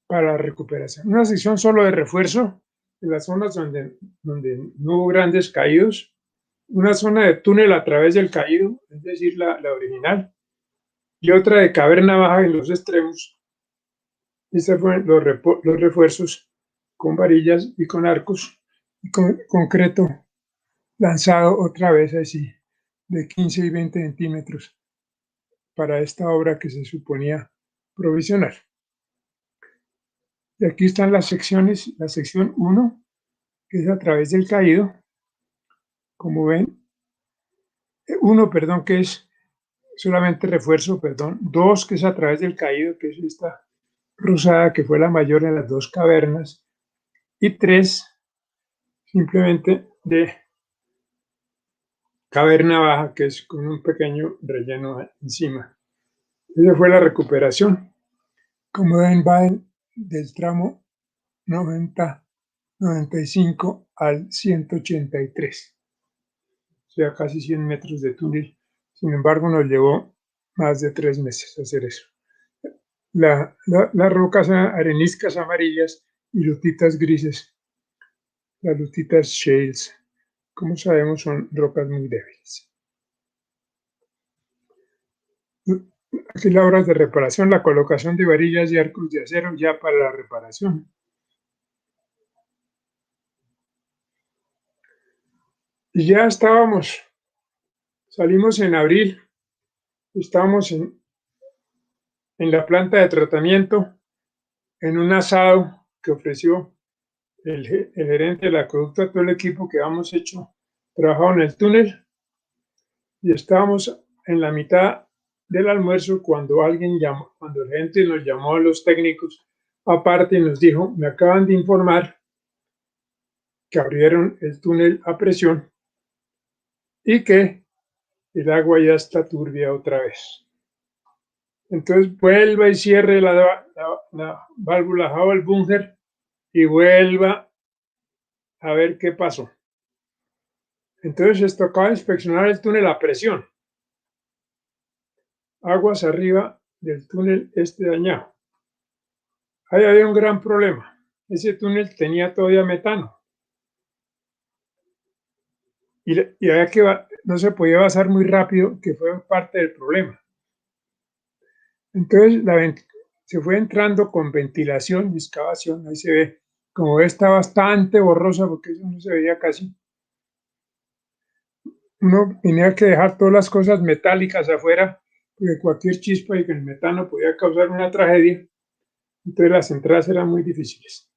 para la recuperación. Una sección solo de refuerzo en las zonas donde no hubo grandes caídos, una zona de túnel a través del caído, es decir, la original, y otra de caverna baja en los extremos. Estos fueron los refuerzos con varillas y con arcos y con concreto lanzado otra vez así de 15 y 20 centímetros para esta obra que se suponía provisional. Y aquí están las secciones, la sección 1, que es a través del caído, como ven, 1, perdón, que es solamente refuerzo, perdón, 2, que es a través del caído, que es esta rosada, que fue la mayor en las 2 cavernas, y 3, simplemente de caverna baja, que es con un pequeño relleno encima. Esa fue la recuperación. Como ven, va del tramo 90-95 al 183, o sea, casi 100 metros de túnel. Sin embargo, nos llevó más de 3 meses hacer eso. Las rocas areniscas amarillas y lutitas grises, las lutitas shales, como sabemos, son rocas muy débiles. Aquí las obras de reparación, la colocación de varillas y arcos de acero ya para la reparación. Y ya salimos en abril, estábamos en la planta de tratamiento, en un asado que ofreció el gerente del acueducto a todo el equipo que habíamos trabajado en el túnel, y estábamos en la mitad del almuerzo cuando el gerente nos llamó a los técnicos aparte y nos dijo: me acaban de informar que abrieron el túnel a presión y que el agua ya está turbia otra vez. Entonces vuelva y cierre la válvula Howell-Bunger y vuelva a ver qué pasó. Entonces les tocaba inspeccionar el túnel a presión. Aguas arriba del túnel dañado. Ahí había un gran problema. Ese túnel tenía todavía metano. Y había que no se podía avanzar muy rápido, que fue parte del problema. Entonces se fue entrando con ventilación y excavación. Ahí se ve, como ve, está bastante borrosa porque eso no se veía casi. Uno tenía que dejar todas las cosas metálicas afuera, porque cualquier chispa y el metano podía causar una tragedia. Entonces las entradas eran muy difíciles.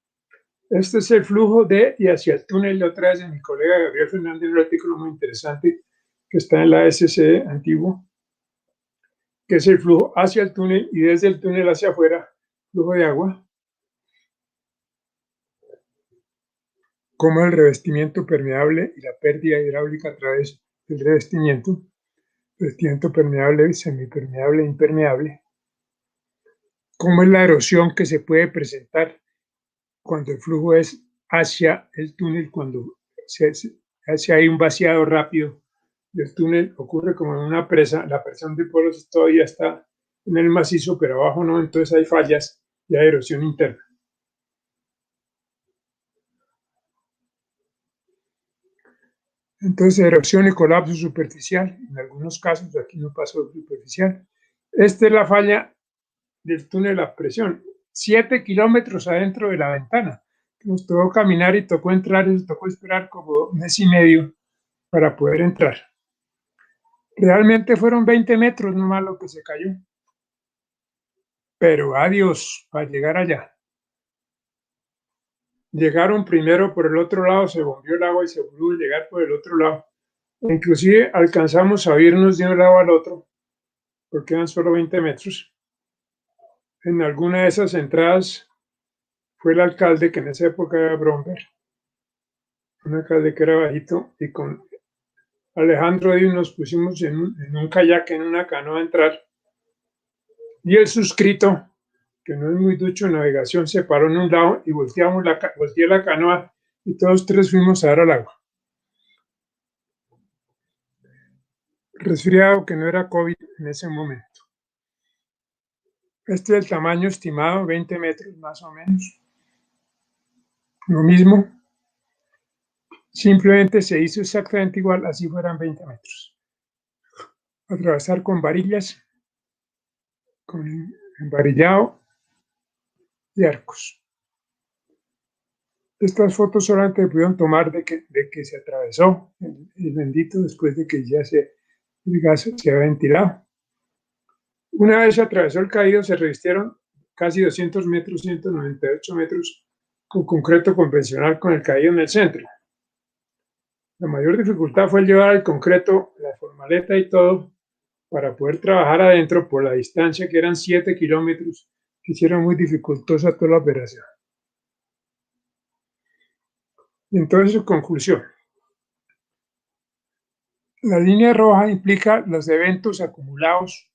Este es el flujo de y hacia el túnel de otra vez de mi colega Gabriel Fernández, un artículo muy interesante que está en la SCE antiguo. que es el flujo hacia el túnel y desde el túnel hacia afuera, flujo de agua, como el revestimiento permeable y la pérdida hidráulica a través del revestimiento permeable, semipermeable, impermeable, como es la erosión que se puede presentar cuando el flujo es hacia el túnel, cuando hay un vaciado rápido del túnel, ocurre como en una presa, la presión de poros todavía está en el macizo, pero abajo no, entonces hay fallas y hay erosión interna. Entonces, erosión y colapso superficial, en algunos casos, aquí no pasó superficial. Esta es la falla del túnel a presión, 7 kilómetros adentro de la ventana. Nos tocó caminar y tocó entrar, y tocó esperar como un mes y medio para poder entrar. Realmente fueron 20 metros nomás lo que se cayó. Pero adiós, para llegar allá. Llegaron primero por el otro lado, se bombió el agua y se pudo llegar por el otro lado. Inclusive alcanzamos a irnos de un lado al otro, porque eran solo 20 metros. En alguna de esas entradas fue el alcalde, que en esa época era Bromberg, un alcalde que era bajito, y con Alejandro y nos pusimos en un kayak, en una canoa a entrar. Y el suscrito, que no es muy ducho en navegación, se paró en un lado y volteé la canoa y todos tres fuimos a dar al agua. Resfriado que no era COVID en ese momento. Este es el tamaño estimado, 20 metros más o menos. Lo mismo, simplemente se hizo exactamente igual, así fueran 20 metros. Atravesar con varillas, con embarillado y arcos. Estas fotos solamente se pudieron tomar de que se atravesó el bendito después de que ya el gas se había ventilado. Una vez se atravesó el caído, se revistieron casi 200 metros, 198 metros con concreto convencional con el caído en el centro. La mayor dificultad fue llevar el concreto, la formaleta y todo para poder trabajar adentro por la distancia, que eran 7 kilómetros, que hicieron muy dificultosa toda la operación. Y entonces, su conclusión. La línea roja implica los eventos acumulados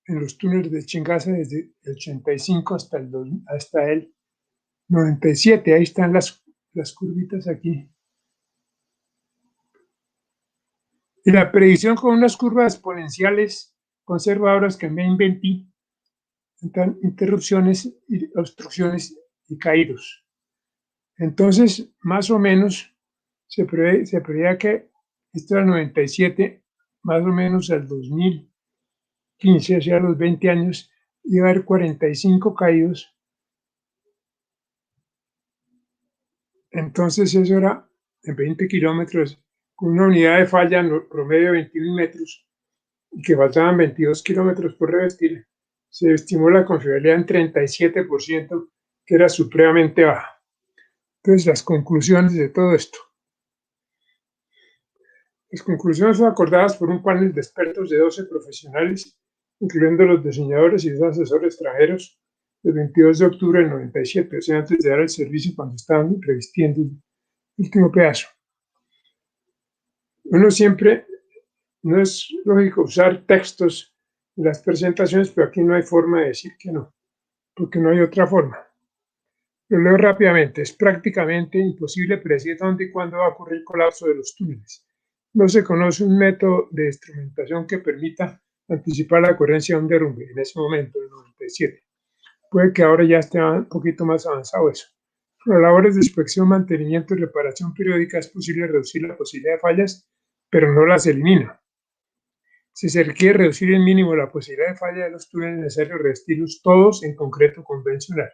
en los túneles de Chingaza desde el 85 hasta el 97. Ahí están las curvitas aquí. Y la predicción con unas curvas exponenciales conservadoras que me inventé, interrupciones, obstrucciones y caídos. Entonces, más o menos, se preveía que esto era el 97, más o menos al 2015, o sea, a los 20 años, iba a haber 45 caídos. Entonces, eso era en 20 kilómetros, con una unidad de falla en promedio de 21 metros, y que faltaban 22 kilómetros por revestir. Se estimó la confiabilidad en 37%, que era supremamente baja. Entonces, las conclusiones de todo esto. Las conclusiones son acordadas por un panel de expertos de 12 profesionales, incluyendo los diseñadores y los asesores extranjeros, el 22 de octubre del 97, o sea, antes de dar el servicio, cuando estaban revistiendo el último pedazo. Uno siempre, no es lógico usar textos en las presentaciones, pero aquí no hay forma de decir que no, porque no hay otra forma. Lo leo rápidamente. Es prácticamente imposible predecir dónde y cuándo va a ocurrir el colapso de los túneles. No se conoce un método de instrumentación que permita anticipar la ocurrencia de un derrumbe en ese momento, en el 97. Puede que ahora ya esté un poquito más avanzado eso. Con las labores de inspección, mantenimiento y reparación periódica es posible reducir la posibilidad de fallas, pero no las elimina. Si se requiere reducir el mínimo la posibilidad de falla de los túneles, es necesario revestirlos todos en concreto convencional.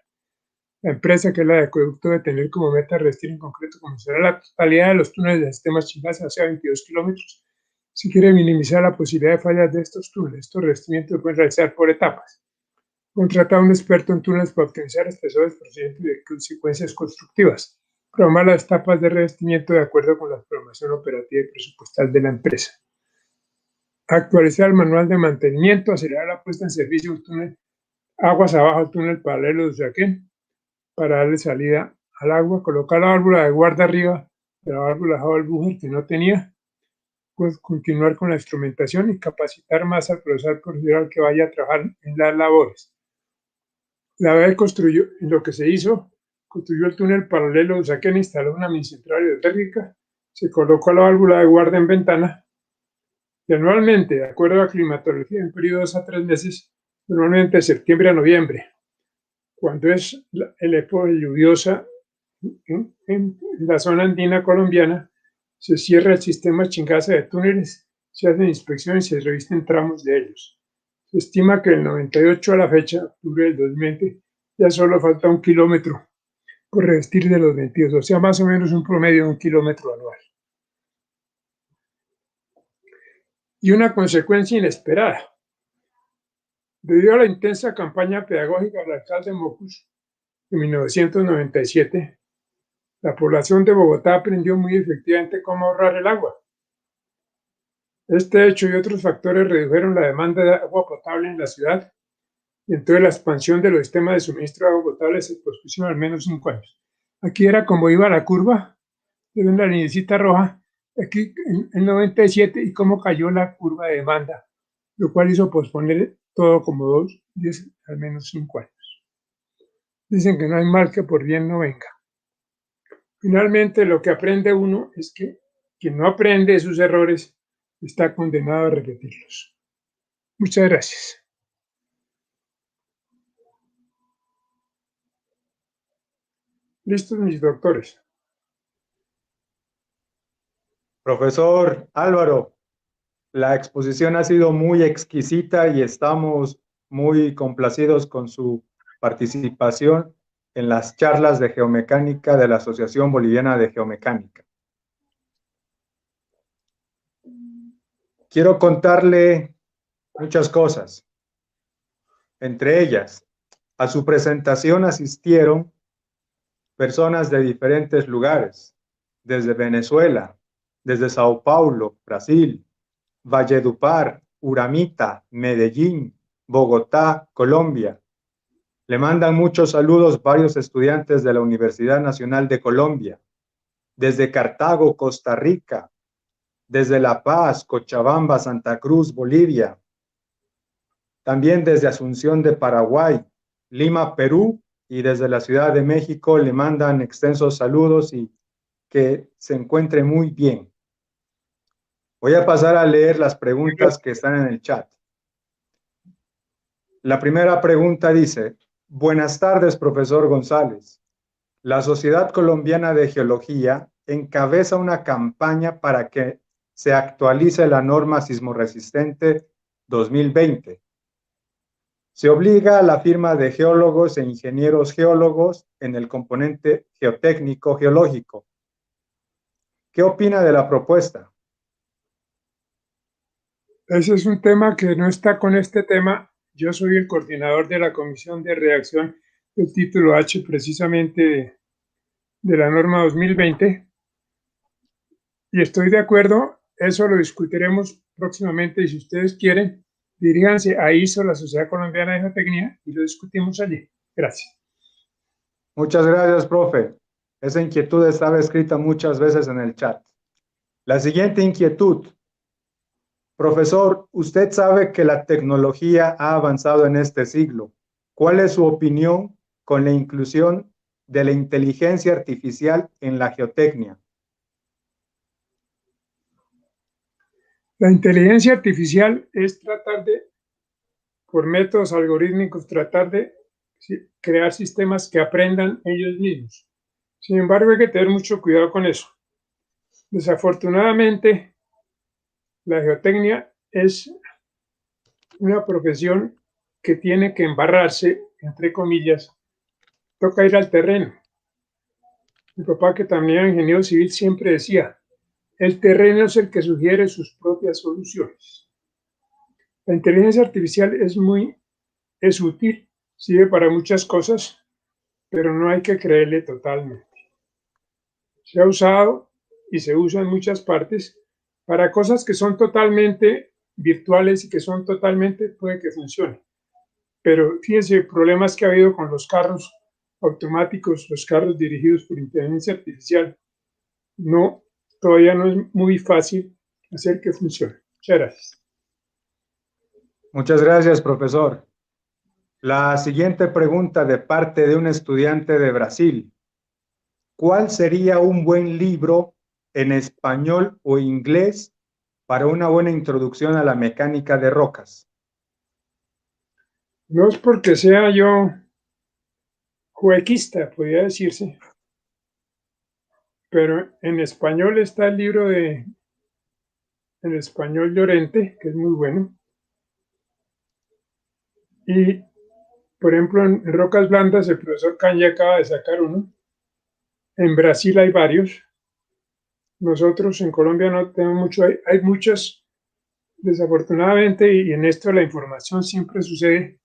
La empresa, que es la de acueducto, debe tener como meta revestir en concreto convencional la totalidad de los túneles del sistema Chingaza, hacia 22 kilómetros. Si quiere minimizar la posibilidad de fallas de estos túneles, estos revestimientos se pueden realizar por etapas. Contratar a un experto en túneles para optimizar espesores, procedimientos y consecuencias constructivas. Programar las etapas de revestimiento de acuerdo con la programación operativa y presupuestal de la empresa. actualizar el manual de mantenimiento, acelerar la puesta en servicio del túnel aguas abajo del túnel paralelo de Usaquén para darle salida al agua, colocar la válvula de guarda arriba de la válvula de Howell Buffer que no tenía, pues continuar con la instrumentación y capacitar más al profesor procedural que vaya a trabajar en las labores. La vez construyó, lo que se hizo, construyó el túnel paralelo de Usaquén, instaló una mini-central hidrotérmica, se colocó la válvula de guarda en ventana y anualmente, de acuerdo a la climatología, en periodos a 3 meses, normalmente de septiembre a noviembre, cuando es la época lluviosa en la zona andina colombiana, se cierra el sistema Chingaza de túneles, se hacen inspecciones y se revisten tramos de ellos. Se estima que del 98 a la fecha, octubre del 2020, ya solo falta 1 kilómetro por revestir de los 22, o sea, más o menos un promedio de 1 kilómetro anual. Y una consecuencia inesperada. Debido a la intensa campaña pedagógica del alcalde Mocus en 1997, la población de Bogotá aprendió muy efectivamente cómo ahorrar el agua. Este hecho y otros factores redujeron la demanda de agua potable en la ciudad y entonces la expansión de los sistemas de suministro de agua potable se pospuso al menos 5 años. Aquí era como iba la curva, en la linecita roja, aquí en el 97 y cómo cayó la curva de demanda, lo cual hizo posponer todo como 10, al menos 5 años. Dicen que no hay mal que por bien no venga. Finalmente, lo que aprende uno es que quien no aprende de sus errores está condenado a repetirlos. Muchas gracias. ¿Listos mis doctores? Profesor Álvaro, la exposición ha sido muy exquisita y estamos muy complacidos con su participación en las charlas de geomecánica de la Asociación Boliviana de Geomecánica. Quiero contarle muchas cosas. Entre ellas, a su presentación asistieron personas de diferentes lugares, desde Venezuela, desde Sao Paulo, Brasil, Valledupar, Uramita, Medellín, Bogotá, Colombia. Le mandan muchos saludos varios estudiantes de la Universidad Nacional de Colombia, desde Cartago, Costa Rica, desde La Paz, Cochabamba, Santa Cruz, Bolivia, también desde Asunción de Paraguay, Lima, Perú, y desde la Ciudad de México le mandan extensos saludos y que se encuentre muy bien. Voy a pasar a leer las preguntas que están en el chat. La primera pregunta dice: buenas tardes, profesor González. La Sociedad Colombiana de Geología encabeza una campaña para que se actualice la norma sismorresistente 2020. Se obliga a la firma de geólogos e ingenieros geólogos en el componente geotécnico geológico. ¿Qué opina de la propuesta? Ese es un tema que no está con este tema. Yo soy el coordinador de la Comisión de Redacción del título H precisamente de la norma 2020 y estoy de acuerdo, eso lo discutiremos próximamente y si ustedes quieren, diríjanse a ISO, la Sociedad Colombiana de Geotecnia, y lo discutimos allí. Gracias. Muchas gracias, profe. Esa inquietud estaba escrita muchas veces en el chat. La siguiente inquietud. Profesor, usted sabe que la tecnología ha avanzado en este siglo. ¿Cuál es su opinión con la inclusión de la inteligencia artificial en la geotecnia? La inteligencia artificial es tratar de, por métodos algorítmicos, tratar de crear sistemas que aprendan ellos mismos. Sin embargo, hay que tener mucho cuidado con eso. Desafortunadamente, la geotecnia es una profesión que tiene que embarrarse, entre comillas, toca ir al terreno. Mi papá, que también era ingeniero civil, siempre decía, el terreno es el que sugiere sus propias soluciones. La inteligencia artificial es útil, sirve para muchas cosas, pero no hay que creerle totalmente. Se ha usado y se usa en muchas partes para cosas que son totalmente virtuales y que son totalmente, puede que funcione. Pero fíjense, problemas que ha habido con los carros automáticos, los carros dirigidos por inteligencia artificial. No, todavía no es muy fácil hacer que funcione. Muchas gracias. Muchas gracias, profesor. La siguiente pregunta de parte de un estudiante de Brasil. ¿Cuál sería un buen libro en español o inglés para una buena introducción a la mecánica de rocas? No es porque sea yo jueguista, podría decirse, pero en español está el libro en español Llorente, que es muy bueno. Y, por ejemplo, en Rocas Blandas, el profesor Caña acaba de sacar uno. En Brasil hay varios. Nosotros en Colombia no tenemos mucho, hay muchos, desafortunadamente, y en esto la información siempre sucede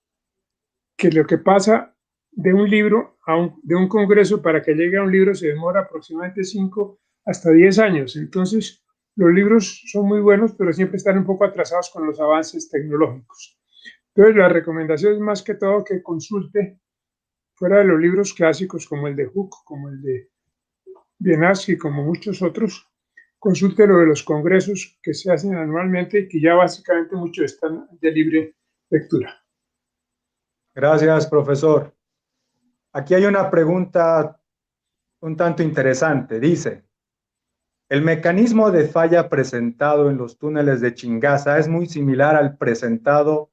que lo que pasa de un libro de un congreso para que llegue a un libro se demora aproximadamente 5 hasta 10 años. Entonces, los libros son muy buenos, pero siempre están un poco atrasados con los avances tecnológicos. Entonces, la recomendación es más que todo que consulte fuera de los libros clásicos como el de Hooke, como el de Bienaski, como muchos otros, consulte lo de los congresos que se hacen anualmente y que ya básicamente muchos están de libre lectura. Gracias, profesor. Aquí hay una pregunta un tanto interesante. Dice, el mecanismo de falla presentado en los túneles de Chingaza es muy similar al presentado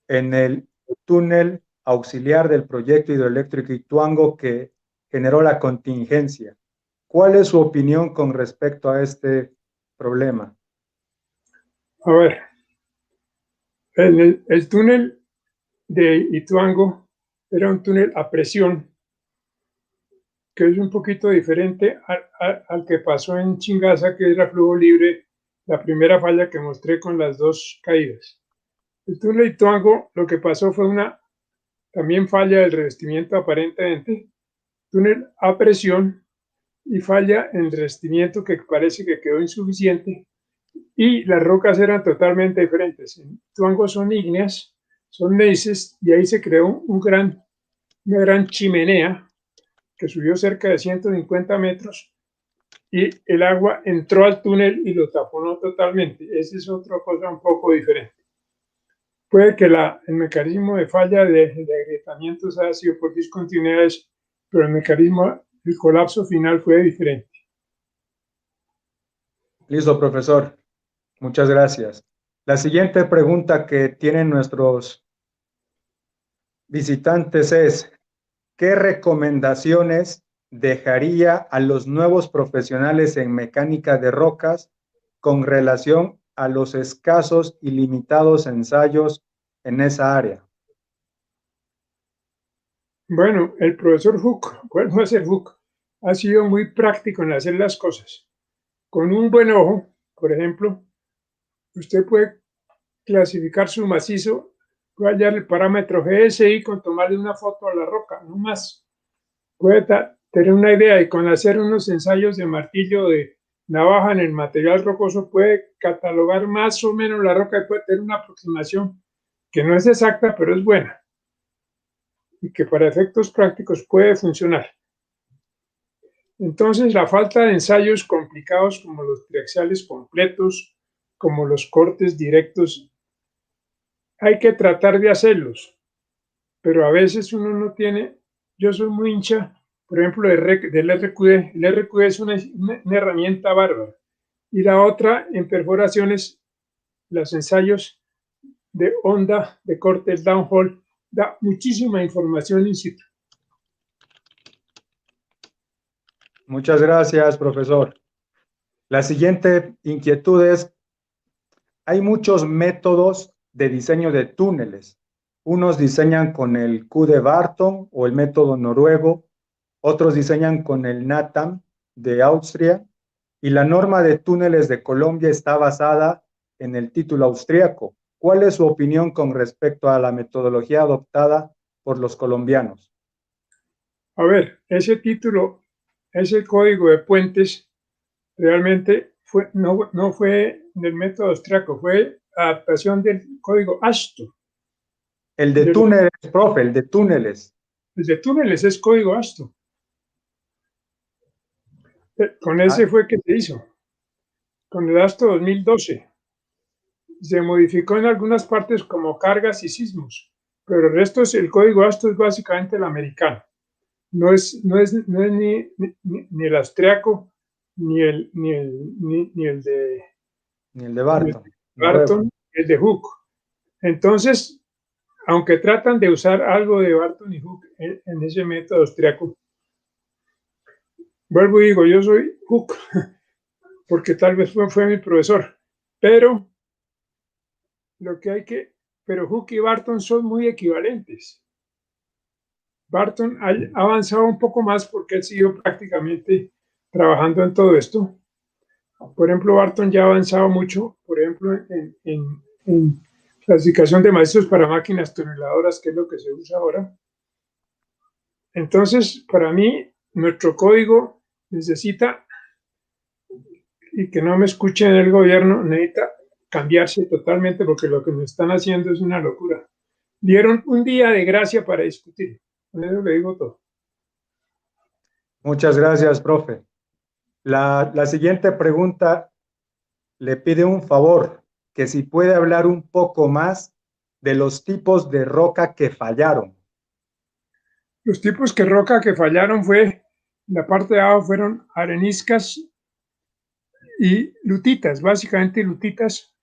en el túnel auxiliar del proyecto hidroeléctrico Ituango que generó la contingencia. ¿Cuál es su opinión con respecto a este problema? A ver, el túnel de Ituango era un túnel a presión, que es un poquito diferente al que pasó en Chingaza, que era flujo libre, la primera falla que mostré con las dos caídas. El túnel de Ituango, lo que pasó fue también falla del revestimiento aparentemente, túnel a presión y falla en el revestimiento que parece que quedó insuficiente y las rocas eran totalmente diferentes. En Ituango son ígneas, son neises y ahí se creó una gran chimenea que subió cerca de 150 metros y el agua entró al túnel y lo taponó totalmente. Esa es otra cosa un poco diferente. Puede que el mecanismo de falla de agrietamientos haya sido por discontinuidades, pero el colapso final fue diferente. Listo, profesor. Muchas gracias. La siguiente pregunta que tienen nuestros visitantes es, ¿qué recomendaciones dejaría a los nuevos profesionales en mecánica de rocas con relación a los escasos y limitados ensayos en esa área? Bueno, el profesor Hooke, vuelvo a ser Hooke, ha sido muy práctico en hacer las cosas. Con un buen ojo, por ejemplo, usted puede clasificar su macizo, puede hallar el parámetro GSI con tomarle una foto a la roca, no más. Puede tener una idea y con hacer unos ensayos de martillo de navaja en el material rocoso puede catalogar más o menos la roca y puede tener una aproximación que no es exacta, pero es buena y que para efectos prácticos puede funcionar. Entonces, la falta de ensayos complicados como los triaxiales completos, como los cortes directos, hay que tratar de hacerlos, pero a veces uno no tiene. Yo soy muy hincha, por ejemplo, del RQD. El RQD es una herramienta bárbara. Y la otra, en perforaciones, los ensayos de onda, de cortes downhole, da muchísima información in situ. Muchas gracias, profesor. La siguiente inquietud es, hay muchos métodos de diseño de túneles. Unos diseñan con el Q de Barton o el método noruego, otros diseñan con el NATAM de Austria, y la norma de túneles de Colombia está basada en el título austríaco. ¿Cuál es su opinión con respecto a la metodología adoptada por los colombianos? A ver, ese título, ese código de puentes realmente no fue del método austriaco, fue adaptación del código ASTO. El de túneles, profe, el de túneles. El de túneles es código ASTO. Con ese fue que se hizo, con el ASTO 2012. Se modificó en algunas partes como cargas y sismos, pero el resto el código ASTO es básicamente el americano. No es ni el austriaco, ni el de Barton, el de Hooke. Entonces, aunque tratan de usar algo de Barton y Hooke en ese método austriaco, vuelvo y digo, yo soy Hooke, porque tal vez fue mi profesor, pero Hooke y Barton son muy equivalentes. Barton ha avanzado un poco más porque él siguió prácticamente trabajando en todo esto. Por ejemplo, Barton ya ha avanzado mucho, por ejemplo, en clasificación de maestros para máquinas tuneladoras, que es lo que se usa ahora. Entonces, para mí, nuestro código necesita, y que no me escuchen el gobierno, necesita cambiarse totalmente porque lo que nos están haciendo es una locura. Dieron un día de gracia para discutir. Con eso le digo todo. Muchas gracias, profe. La siguiente pregunta le pide un favor, que si puede hablar un poco más de los tipos de roca que fallaron. Los tipos de roca que fallaron la parte de abajo fueron areniscas y lutitas, básicamente lutitas,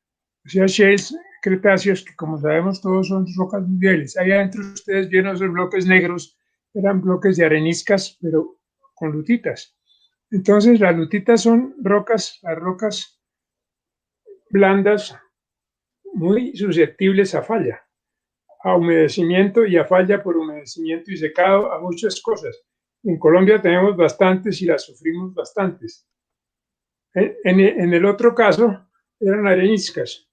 o sea, shales, cretáceos, que como sabemos todos son rocas muy débiles. Ahí adentro ustedes vieron esos bloques negros, eran bloques de areniscas, pero con lutitas. Entonces, las lutitas son las rocas blandas, muy susceptibles a falla, a humedecimiento y a falla por humedecimiento y secado, a muchas cosas. En Colombia tenemos bastantes y las sufrimos bastantes. En el otro caso, eran areniscas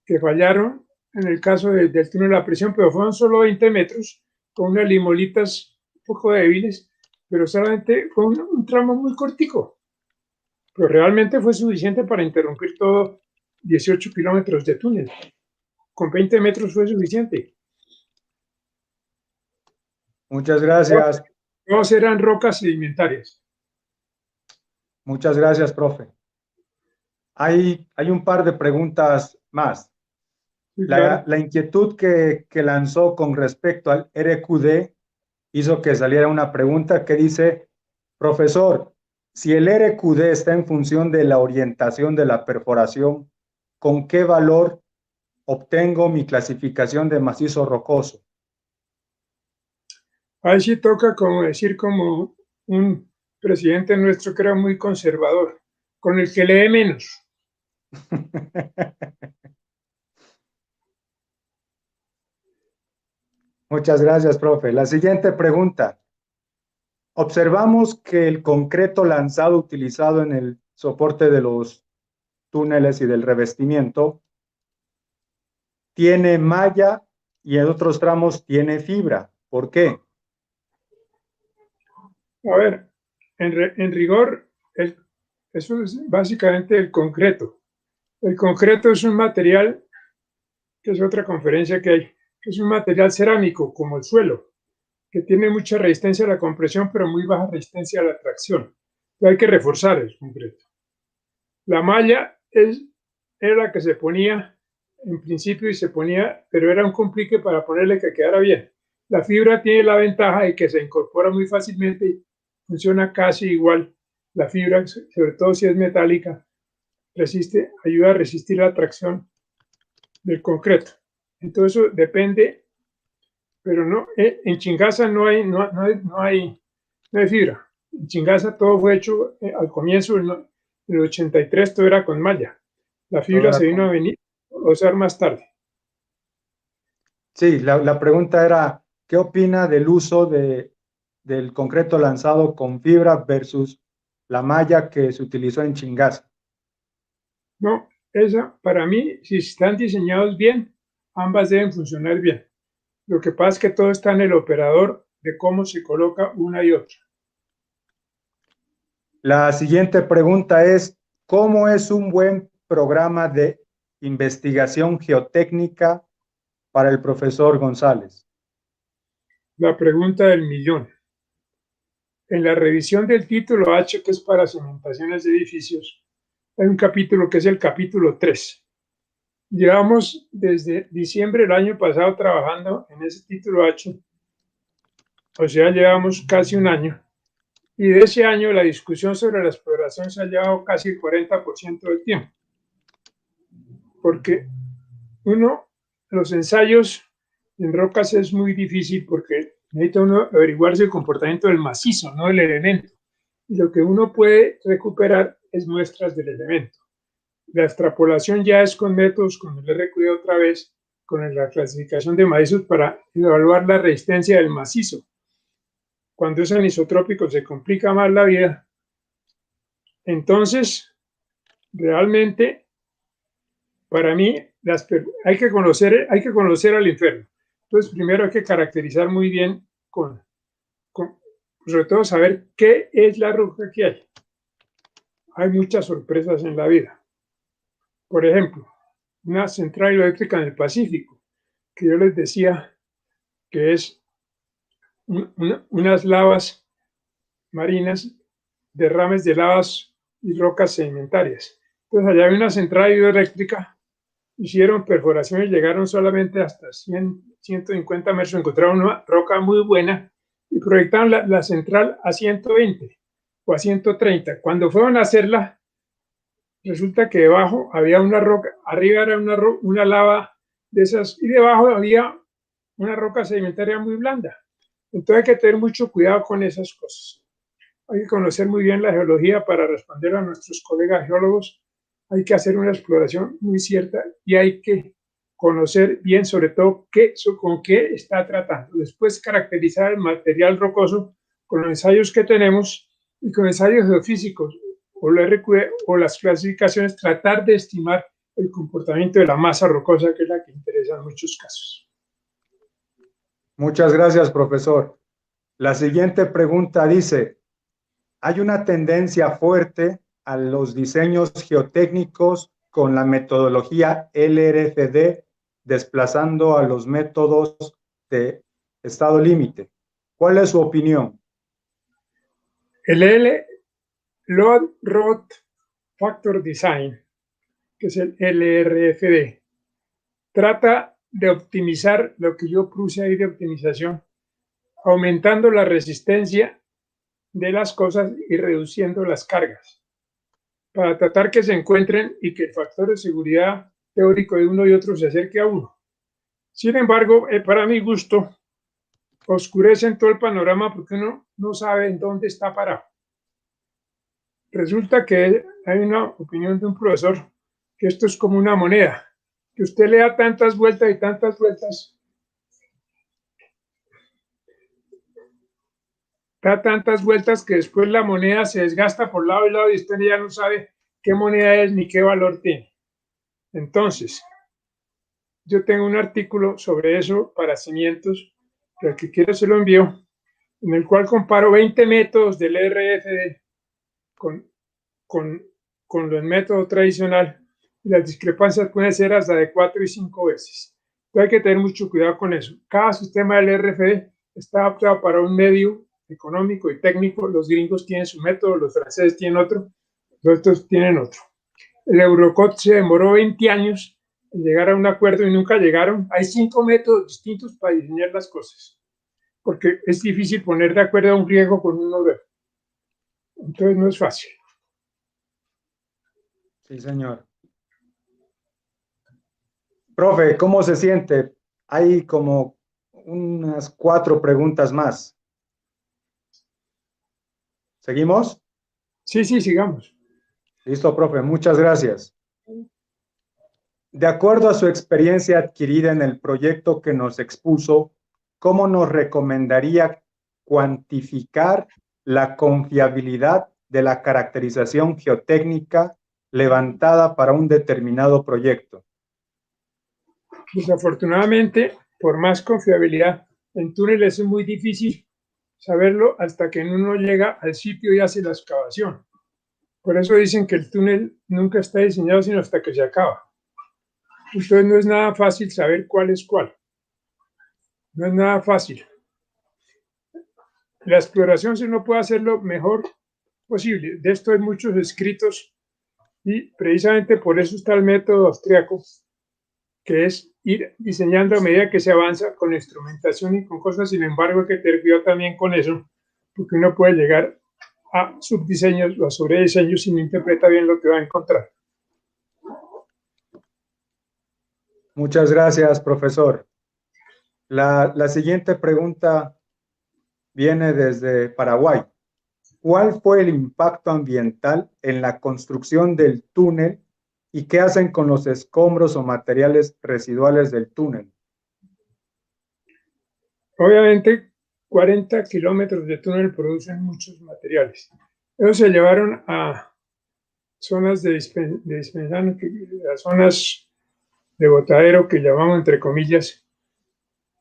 que fallaron en el caso del túnel de la presión, pero fueron solo 20 metros, con unas limolitas un poco débiles, pero solamente fue un tramo muy cortico. Pero realmente fue suficiente para interrumpir todo 18 kilómetros de túnel. Con 20 metros fue suficiente. Muchas gracias. Todos eran rocas sedimentarias. Muchas gracias, profe. Hay un par de preguntas más. Sí, claro. La inquietud que lanzó con respecto al RQD hizo que saliera una pregunta que dice, profesor, si el RQD está en función de la orientación de la perforación, ¿con qué valor obtengo mi clasificación de macizo rocoso? Ahí sí toca como un presidente nuestro que era muy conservador, con el que lee menos. Muchas gracias, profe. La siguiente pregunta. Observamos que el concreto lanzado utilizado en el soporte de los túneles y del revestimiento tiene malla y en otros tramos tiene fibra. ¿Por qué? A ver, en rigor, eso es básicamente el concreto. El concreto es un material, que es otra conferencia que hay, que es un material cerámico, como el suelo, que tiene mucha resistencia a la compresión, pero muy baja resistencia a la tracción. Hay que reforzar el concreto. La malla era la que se ponía en principio pero era un complique para ponerle que quedara bien. La fibra tiene la ventaja de que se incorpora muy fácilmente y funciona casi igual. La fibra, sobre todo si es metálica, ayuda a resistir la tracción del concreto. Entonces eso depende, pero no, en Chingaza no hay fibra. En Chingaza todo fue hecho al comienzo, en el 83 todo era con malla. La fibra se vino a usar más tarde. Sí, la pregunta era, ¿qué opina del uso del concreto lanzado con fibra versus la malla que se utilizó en Chingaza? No, para mí, si están diseñados bien, ambas deben funcionar bien. Lo que pasa es que todo está en el operador de cómo se coloca una y otra. La siguiente pregunta es, ¿Cómo es un buen programa de investigación geotécnica para el profesor González? La pregunta del millón. En la revisión del título H, que es para cimentaciones de edificios, hay un capítulo que es el capítulo 3. Llevamos desde diciembre del año pasado trabajando en ese título H, o sea, llevamos casi un año. Y de ese año la discusión sobre la exploración se ha llevado casi el 40% del tiempo. Porque los ensayos en rocas es muy difícil porque necesita uno averiguarse el comportamiento del macizo, no del elemento. Y lo que uno puede recuperar es muestras del elemento. La extrapolación ya es con métodos, como le recuerdo otra vez, con la clasificación de macizos para evaluar la resistencia del macizo. Cuando es anisotrópico se complica más la vida. Entonces, realmente, para mí, hay que conocer al enfermo. Entonces, primero hay que caracterizar muy bien sobre todo saber qué es la roca que hay. Hay muchas sorpresas en la vida. Por ejemplo, una central hidroeléctrica en el Pacífico, que yo les decía que es unas lavas marinas, derrames de lavas y rocas sedimentarias. Entonces, allá hay una central hidroeléctrica, hicieron perforaciones, llegaron solamente hasta 150 metros, encontraron una roca muy buena y proyectaron la central a 120 o a 130. Cuando fueron a hacerla, resulta que debajo había una roca, arriba era una lava de esas y debajo había una roca sedimentaria muy blanda. Entonces hay que tener mucho cuidado con esas cosas. Hay que conocer muy bien la geología para responder a nuestros colegas geólogos. Hay que hacer una exploración muy cierta y hay que conocer bien sobre todo con qué está tratando. Después caracterizar el material rocoso con los ensayos que tenemos y con ensayos geofísicos o la RQE o las clasificaciones, tratar de estimar el comportamiento de la masa rocosa, que es la que interesa en muchos casos. Muchas gracias, profesor. La siguiente pregunta dice, ¿hay una tendencia fuerte a los diseños geotécnicos con la metodología LRFD desplazando a los métodos de estado límite? ¿Cuál es su opinión? El Load Rod Factor Design, que es el LRFD, trata de optimizar lo que yo puse ahí de optimización, aumentando la resistencia de las cosas y reduciendo las cargas, para tratar que se encuentren y que el factor de seguridad teórico de uno y otro se acerque a uno. Sin embargo, para mi gusto, oscurecen todo el panorama porque uno no sabe en dónde está parado. Resulta que hay una opinión de un profesor que esto es como una moneda, que usted le da tantas vueltas y tantas vueltas, da tantas vueltas que después la moneda se desgasta por lado y lado y usted ya no sabe qué moneda es ni qué valor tiene. Entonces, yo tengo un artículo sobre eso para cimientos, que al que quiero se lo envío, en el cual comparo 20 métodos del RFD con el método tradicional, y las discrepancias pueden ser hasta de 4 y 5 veces. Entonces hay que tener mucho cuidado con eso. Cada sistema del RFD está adaptado para un medio económico y técnico. Los gringos tienen su método, los franceses tienen otro, los otros tienen otro. El Eurocode se demoró 20 años en llegar a un acuerdo y nunca llegaron. Hay 5 métodos distintos para diseñar las cosas, porque es difícil poner de acuerdo a un griego con un noruego. Entonces no es fácil. Sí, señor. Profe, ¿cómo se siente? Hay como unas 4 preguntas más. ¿Seguimos? Sí, sigamos. Listo, profe. Muchas gracias. De acuerdo a su experiencia adquirida en el proyecto que nos expuso, ¿cómo nos recomendaría cuantificar la confiabilidad de la caracterización geotécnica levantada para un determinado proyecto? Desafortunadamente, por más confiabilidad, en túneles es muy difícil saberlo hasta que uno llega al sitio y hace la excavación. Por eso dicen que el túnel nunca está diseñado sino hasta que se acaba. Entonces no es nada fácil saber cuál es cuál. No es nada fácil. La exploración se no puede hacer lo mejor posible. De esto hay muchos escritos y precisamente por eso está el método austriaco, que es ir diseñando a medida que se avanza con instrumentación y con cosas. Sin embargo, hay que tener cuidado también con eso, porque uno puede llegar a subdiseños o a sobrediseños si no interpreta bien lo que va a encontrar. Muchas gracias, profesor. La siguiente pregunta viene desde Paraguay. ¿Cuál fue el impacto ambiental en la construcción del túnel y qué hacen con los escombros o materiales residuales del túnel? Obviamente, 40 kilómetros de túnel producen muchos materiales. Ellos se llevaron a zonas de dispensación, a zonas de botadero que llamamos entre comillas,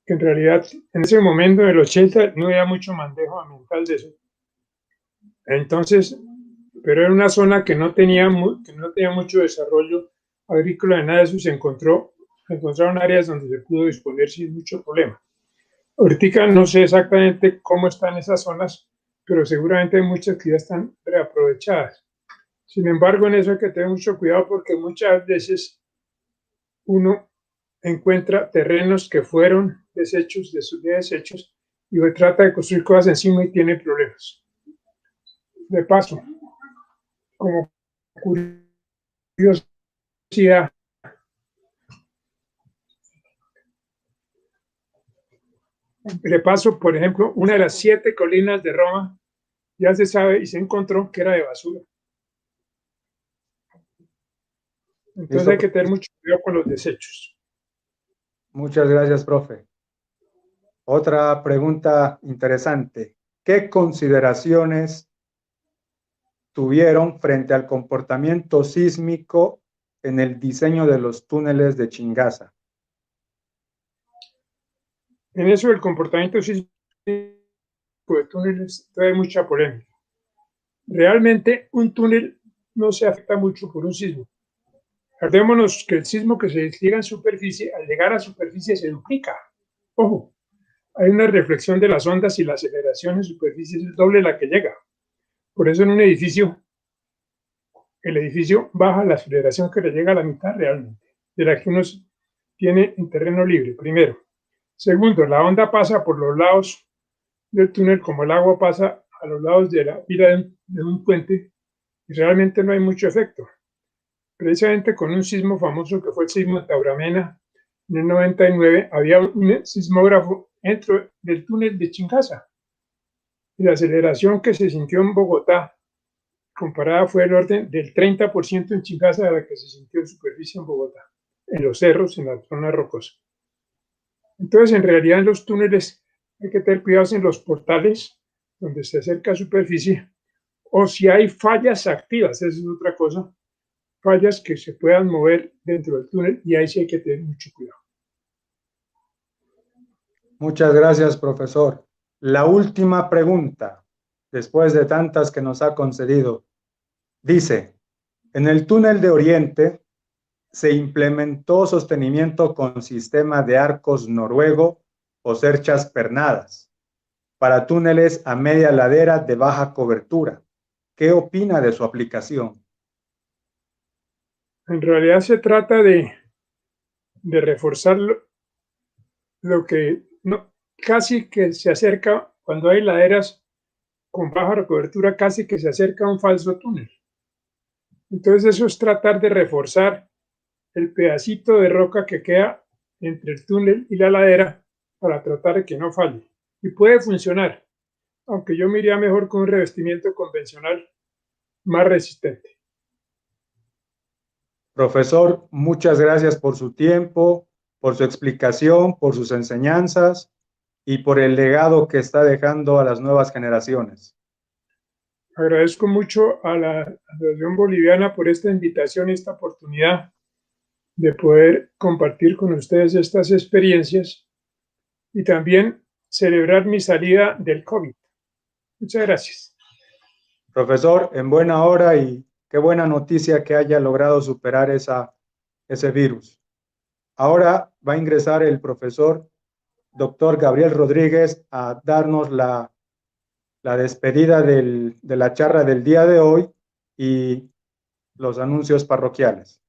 que en realidad en ese momento, en el 80, no había mucho manejo ambiental de eso. Entonces, pero era una zona que no tenía mucho desarrollo agrícola, de nada de eso se encontraron áreas donde se pudo disponer sin mucho problema. Ahorita no sé exactamente cómo están esas zonas, pero seguramente hay muchas que ya están reaprovechadas. Sin embargo, en eso hay que tener mucho cuidado porque muchas veces uno encuentra terrenos que fueron desechos y trata de construir cosas encima y tiene problemas. De paso, como curiosidad, por ejemplo, una de las 7 colinas de Roma ya se sabe y se encontró que era de basura. Entonces hay que tener mucho cuidado con los desechos. Muchas gracias, profe. Otra pregunta interesante. ¿Qué consideraciones tuvieron frente al comportamiento sísmico en el diseño de los túneles de Chingaza? En eso el comportamiento sísmico de túneles trae mucha polémica. Realmente un túnel no se afecta mucho por un sismo. Acordémonos que el sismo que se despliega en superficie, al llegar a superficie se duplica. Ojo, hay una reflexión de las ondas y la aceleración en superficie es el doble de la que llega. Por eso en un edificio, el edificio baja la aceleración que le llega a la mitad realmente, de la que uno tiene en terreno libre, primero. Segundo, la onda pasa por los lados del túnel como el agua pasa a los lados de la vía de un puente y realmente no hay mucho efecto. Precisamente con un sismo famoso que fue el sismo de Tauramena en el 99, había un sismógrafo dentro del túnel de Chingaza y la aceleración que se sintió en Bogotá comparada fue el orden del 30% en Chingaza de la que se sintió en superficie en Bogotá, en los cerros, en la zona rocosa. Entonces, en realidad, en los túneles hay que tener cuidado en los portales donde se acerca a superficie o si hay fallas activas, esa es otra cosa, fallas que se puedan mover dentro del túnel y ahí sí hay que tener mucho cuidado. Muchas gracias, profesor. La última pregunta, después de tantas que nos ha concedido, dice, en el túnel de Oriente se implementó sostenimiento con sistema de arcos noruego o cerchas pernadas para túneles a media ladera de baja cobertura. ¿Qué opina de su aplicación? En realidad se trata de reforzar lo que casi que se acerca, cuando hay laderas con baja cobertura, casi que se acerca a un falso túnel. Entonces eso es tratar de reforzar el pedacito de roca que queda entre el túnel y la ladera para tratar de que no falle. Y puede funcionar, aunque yo me iría mejor con un revestimiento convencional más resistente. Profesor, muchas gracias por su tiempo, por su explicación, por sus enseñanzas y por el legado que está dejando a las nuevas generaciones. Agradezco mucho a la Asociación Boliviana por esta invitación y esta oportunidad de poder compartir con ustedes estas experiencias y también celebrar mi salida del COVID. Muchas gracias. Profesor, en buena hora y Qué buena noticia que haya logrado superar ese virus. Ahora va a ingresar el profesor doctor Gabriel Rodríguez a darnos la despedida de la charla del día de hoy y los anuncios parroquiales.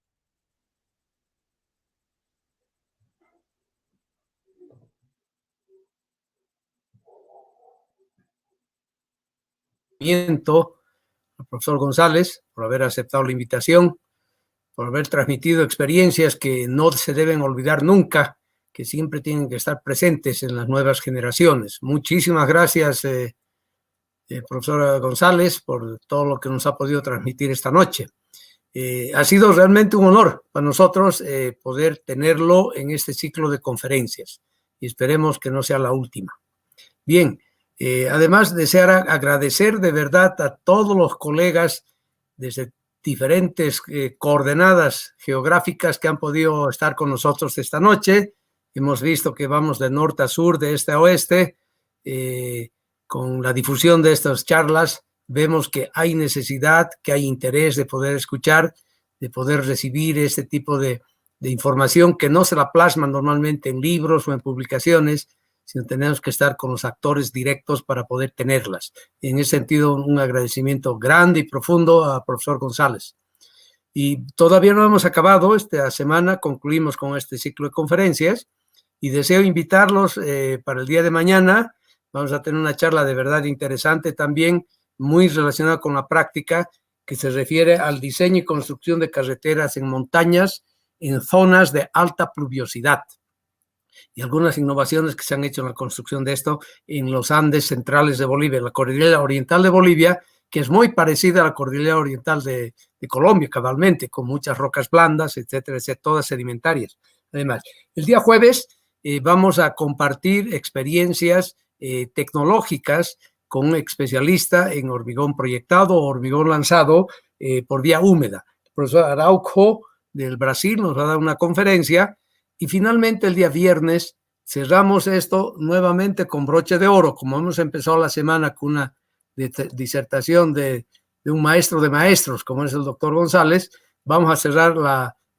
Al profesor González por haber aceptado la invitación, por haber transmitido experiencias que no se deben olvidar nunca, que siempre tienen que estar presentes en las nuevas generaciones. Muchísimas gracias, profesor González, por todo lo que nos ha podido transmitir esta noche. Ha sido realmente un honor para nosotros poder tenerlo en este ciclo de conferencias y esperemos que no sea la última. Bien, además desear agradecer de verdad a todos los colegas desde diferentes coordenadas geográficas que han podido estar con nosotros esta noche. Hemos visto que vamos de norte a sur, de este a oeste. Con la difusión de estas charlas, vemos que hay necesidad, que hay interés de poder escuchar, de poder recibir este tipo de información que no se la plasman normalmente en libros o en publicaciones, sino tenemos que estar con los actores directos para poder tenerlas. En ese sentido, un agradecimiento grande y profundo al profesor González. Y todavía no hemos acabado, esta semana concluimos con este ciclo de conferencias y deseo invitarlos para el día de mañana. Vamos a tener una charla de verdad interesante también, muy relacionada con la práctica, que se refiere al diseño y construcción de carreteras en montañas, en zonas de alta pluviosidad, y algunas innovaciones que se han hecho en la construcción de esto en los Andes centrales de Bolivia, la cordillera oriental de Bolivia, que es muy parecida a la cordillera oriental de Colombia, cabalmente, con muchas rocas blandas, etcétera, etcétera, todas sedimentarias. Además, el día jueves vamos a compartir experiencias tecnológicas con un especialista en hormigón proyectado o hormigón lanzado por vía húmeda. El profesor Araujo del Brasil nos va a dar una conferencia y finalmente el día viernes cerramos esto nuevamente con broche de oro, como hemos empezado la semana con una disertación de un maestro de maestros, como es el doctor González. Vamos a cerrar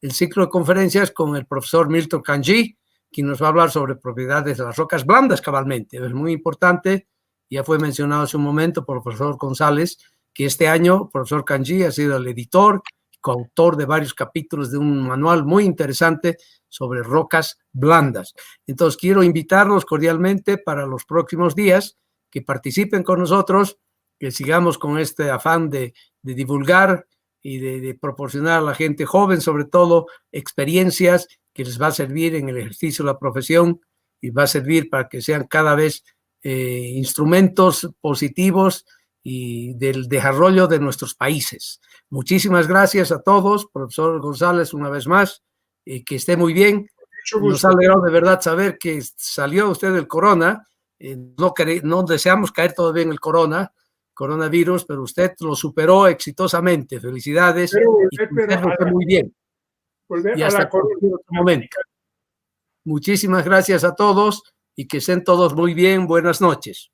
el ciclo de conferencias con el profesor Milton Kanji, quien nos va a hablar sobre propiedades de las rocas blandas cabalmente. Es muy importante, ya fue mencionado hace un momento por el profesor González, que este año el profesor Kanji ha sido el editor, coautor de varios capítulos de un manual muy interesante sobre rocas blandas. Entonces, quiero invitarlos cordialmente para los próximos días, que participen con nosotros, que sigamos con este afán de divulgar y de proporcionar a la gente joven, sobre todo, experiencias que les va a servir en el ejercicio de la profesión y va a servir para que sean cada vez instrumentos positivos y del desarrollo de nuestros países. Muchísimas gracias a todos, profesor González, una vez más, que esté muy bien. Nos ha alegrado de verdad saber que salió usted del corona. No deseamos caer todavía en el coronavirus, pero usted lo superó exitosamente. Felicidades. Pero muy bien. Y hasta cualquier otro momento. Muchísimas gracias a todos y que estén todos muy bien. Buenas noches.